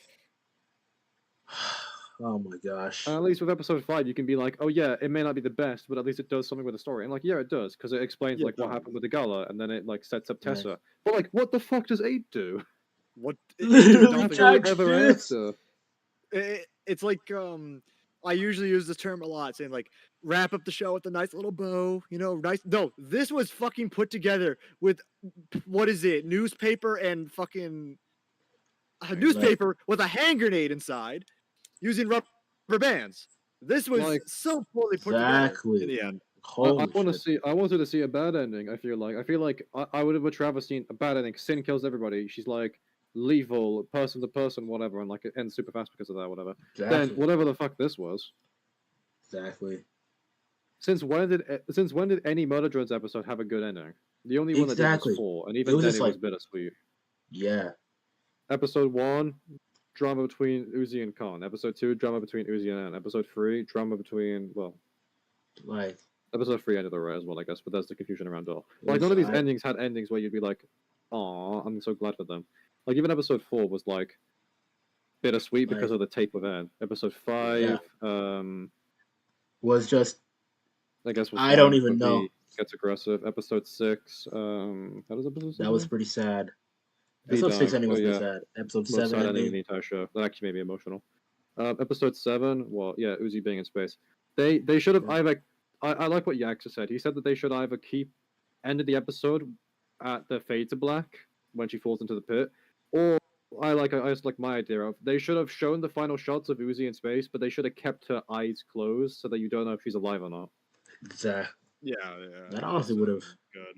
Oh my gosh. At least with episode 5, you can be like, oh yeah, it may not be the best, but at least it does something with the story. And like, yeah, it does, because it explains Yeah, like what it happened with the gala, and then it like sets up Right. Tessa. But like, what the fuck does 8 do? what Literally nothing. jack Ever shit. after. It's like I usually use this term a lot, saying like wrap up the show with a nice little bow, nice. No, this was fucking put together with what is it? Newspaper and fucking a newspaper with a hand grenade inside, using rubber bands. This was Like, so poorly put together Exactly. in the end. Holy shit. I wanted to see a bad ending. I feel like I would have much rather seen a bad ending. Sin kills everybody. She's like lethal, person to person, whatever, and like it ends super fast because of that, whatever. Then Exactly. whatever the fuck this was. Exactly. Since when did any Murder Drones episode have a good ending? The only one that did Exactly. was 4, and even was then just it was like- bittersweet. Yeah. Episode 1, drama between Uzi and Khan. Episode 2, drama between Uzi and Ann. Episode 3, drama between Like, episode 3 ended alright as well, I guess, but that's the confusion around all. it Like was- none of these I- endings had endings where you'd be like, "Aw, I'm so glad for them." Like even episode 4 was like bittersweet because of the tape with Ann. Episode 5, was just I guess was I don't fine, even but know. V gets aggressive. Episode 6, how does episode 6 that was end? pretty sad. V Episode 6 died. ending was Oh, pretty yeah. sad. Episode Most 7 sad ending ending. of the entire show. That actually made me emotional. Episode 7, well, yeah, Uzi being in space. They should have Yeah. either. I like what Yaxa said. He said that they should either keep ended the episode at the fade to black when she falls into the pit, or I just like my idea of they should have shown the final shots of Uzi in space, but they should have kept her eyes closed so that you don't know if she's alive or not. Exactly. Yeah. That honestly would have. good.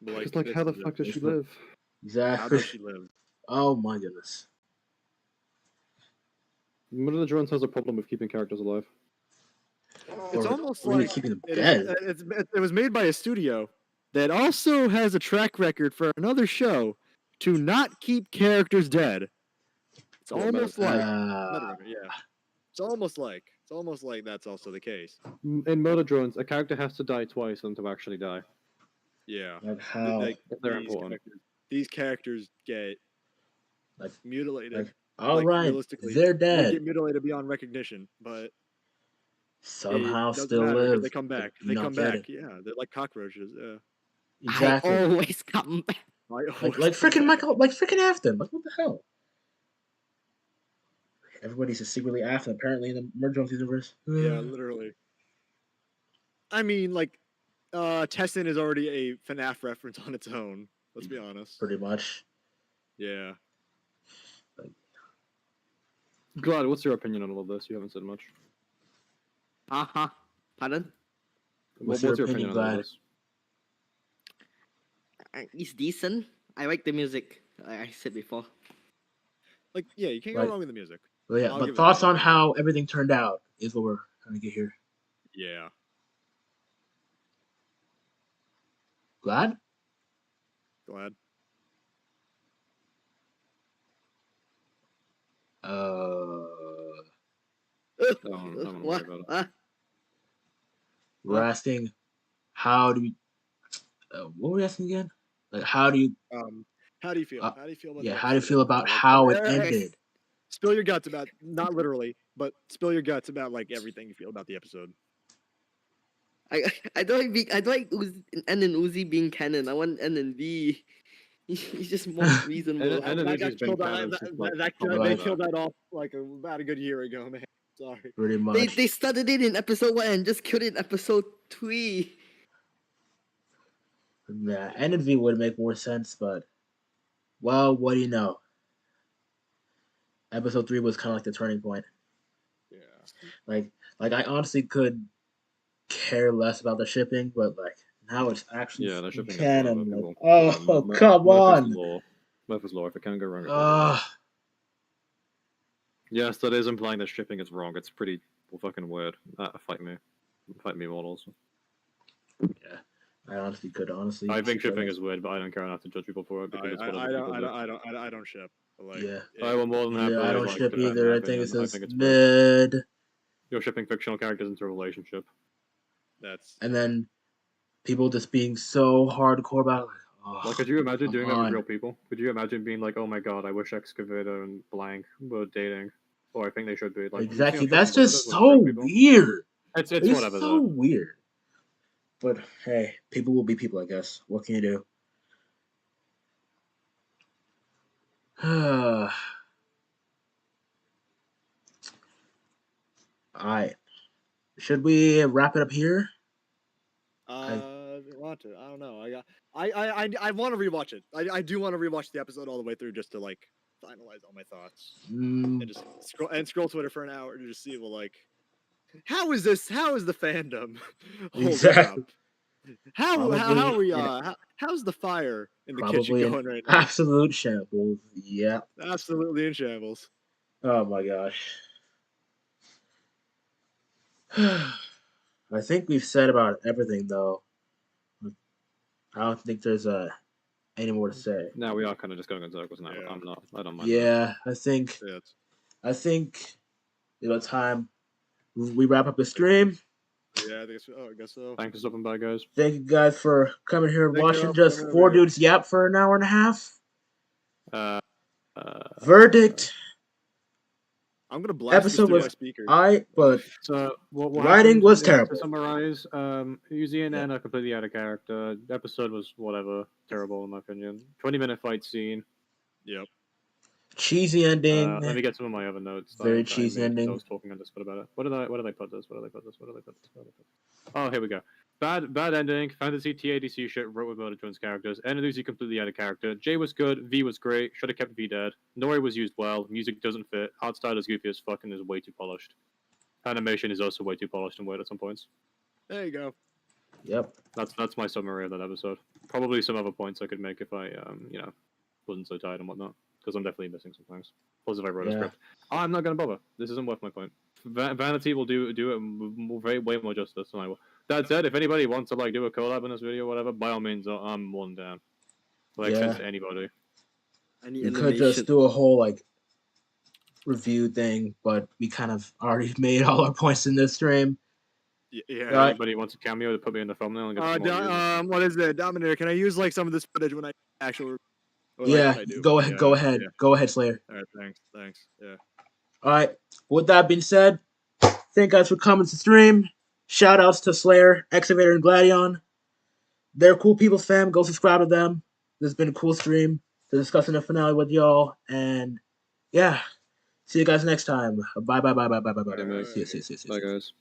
Because like, how the fuck does she live? How Exactly. does she live? Oh my goodness. Murder the Drones has a problem with keeping characters alive. It's Or almost really like keeping them it dead. was made by a studio that also has a track record for another show to not keep characters dead. It's Yeah, almost like Uh, yeah. It's almost like that's also the case. In Murder Drones, a character has to die twice for them to actually die. Yeah. like how? Like, If they're important. these characters get Like, mutilated. all like, right, realistically, they're They dead. get mutilated beyond recognition, but Somehow it doesn't still matter 'cause live. They come back. Do They not come get back. it. Yeah, they're like cockroaches. Yeah. Exactly. I always come back. Like Like freaking Michael, like freaking Afton. Like what the hell? Everybody's just secretly Afton apparently in the Murder Jones universe. Yeah, literally. I mean, like, Tessin is already a FNAF reference on its own. Let's be honest. Pretty much. Yeah. Glad, what's your opinion on all of this? You haven't said much. Pardon? What's What's your your opinion, opinion on all Glad? this? It's decent. I like the music, like I said before. Like, yeah, you can't Right. go wrong with the music. But yeah, I'll but give it thoughts that. on how everything turned out is what we're trying to get here. Yeah. Glad? Glad. I'm not worry What? about it. We're asking, how do you? What were we asking again? Like, how do you? How do you feel? Uh, How do you feel about Yeah, the how do you episode feel overall? about Like, how it eh, ended? spill your guts about, not literally, but spill your guts about like everything you feel about the episode. I don't like Uzi, N and Uzi being canon. I want N and V. He's just more reasonable. And then That he's got just been killed. canon since, like, They Right. killed that off like about a good year ago, man. Sorry. Pretty much. They started it in episode 1 and just killed it in episode 3. Yeah, N and V would make more sense, but well, what do you know? Episode 3 was kind of like the turning point. Yeah. Like I honestly could care less about the shipping, but like now it's actually Yeah, the shipping is canon. whatever Like, people. oh, come on. Murphy's law. If it can go wrong, it will go wrong. Yes, that is implying that shipping is wrong. It's pretty fucking weird. Fight me models. Yeah, I honestly could I think shipping is weird, but I don't care enough to judge people for it because it's whatever people do. I don't ship. But, like, Yeah. I will more than happily. Yeah, I don't like, ship defend either. my I think opinion. it's it's mid. You're shipping fictional characters into a relationship. That's And then people just being so hardcore about it. Like, oh, Like, could you imagine come doing that on. with real people? Could you imagine being like, oh my god, I wish Excavator and blank were dating, or I think they should be. Like, Exactly. you know, That's shipping just with so real people. weird. It's It's whatever so though. weird. But hey, people will be people, I guess. What can you do? Alright. Should we wrap it up here? want to. I don't know. I want to rewatch it. I do want to rewatch the episode all the way through just to like finalize all my thoughts and just scroll Twitter for an hour to just see, well, like, how is the fandom holding Exactly. up? How are we? How's the fire in the kitchen Probably an going right now? absolute shambles. Yep. Absolutely in shambles. Oh my gosh. I think we've said about everything, though. I don't think there's any more to say. Now we are kind of just going in circles now. Yeah. I don't mind. Yeah, I think time we wrap up the stream. Yeah, I guess so. That. Thanks for stopping by, guys. Thank you guys for coming here and Thank you watching all for just coming four over here. dudes yap for an hour and a half. Verdict. I'm gonna blast this Episode through my was speakers. but So what writing happened was is, terrible. To summarize, Uzi and N are completely out of character. The episode was whatever, terrible in my opinion. 20-minute fight scene. Yep. Cheesy ending. Let me get some of my other notes. Very I cheesy made, ending. I was talking on Discord about it. What did I put this? Oh, here we go. Bad ending. Fantasy TADC shit wrote with Murder Twins characters. N and Uzi completely out of character. J was good. V was great. Should have kept V dead. Nori was used well. Music doesn't fit. Art style is goofy as fuck and is way too polished. Animation is also way too polished and weird at some points. There you go. Yep. That's my summary of that episode. Probably some other points I could make if I wasn't so tired and whatnot. Because I'm definitely missing some things. Plus, if I wrote a script, I'm not gonna bother. This isn't worth my point. Vanity will do it way more justice than I will. That said, if anybody wants to like do a collab in this video, or whatever, by all means, I'm more than down. Like, send to anybody. You could just do a whole like review thing, but we kind of already made all our points in this stream. Yeah. Anybody wants a cameo to put me in the thumbnail and get some more views? What is it, Dominator? Can I use like some of this footage when I actually? Go ahead. Go ahead, Slayer. All right, thanks. Yeah. All right. With that being said, thank you guys for coming to stream. Shout outs to Slayer, Excavator, and Gladion. They're cool people, fam. Go subscribe to them. This has been a cool stream to discussing the finale with y'all. And yeah, see you guys next time. Bye. Bye, guys.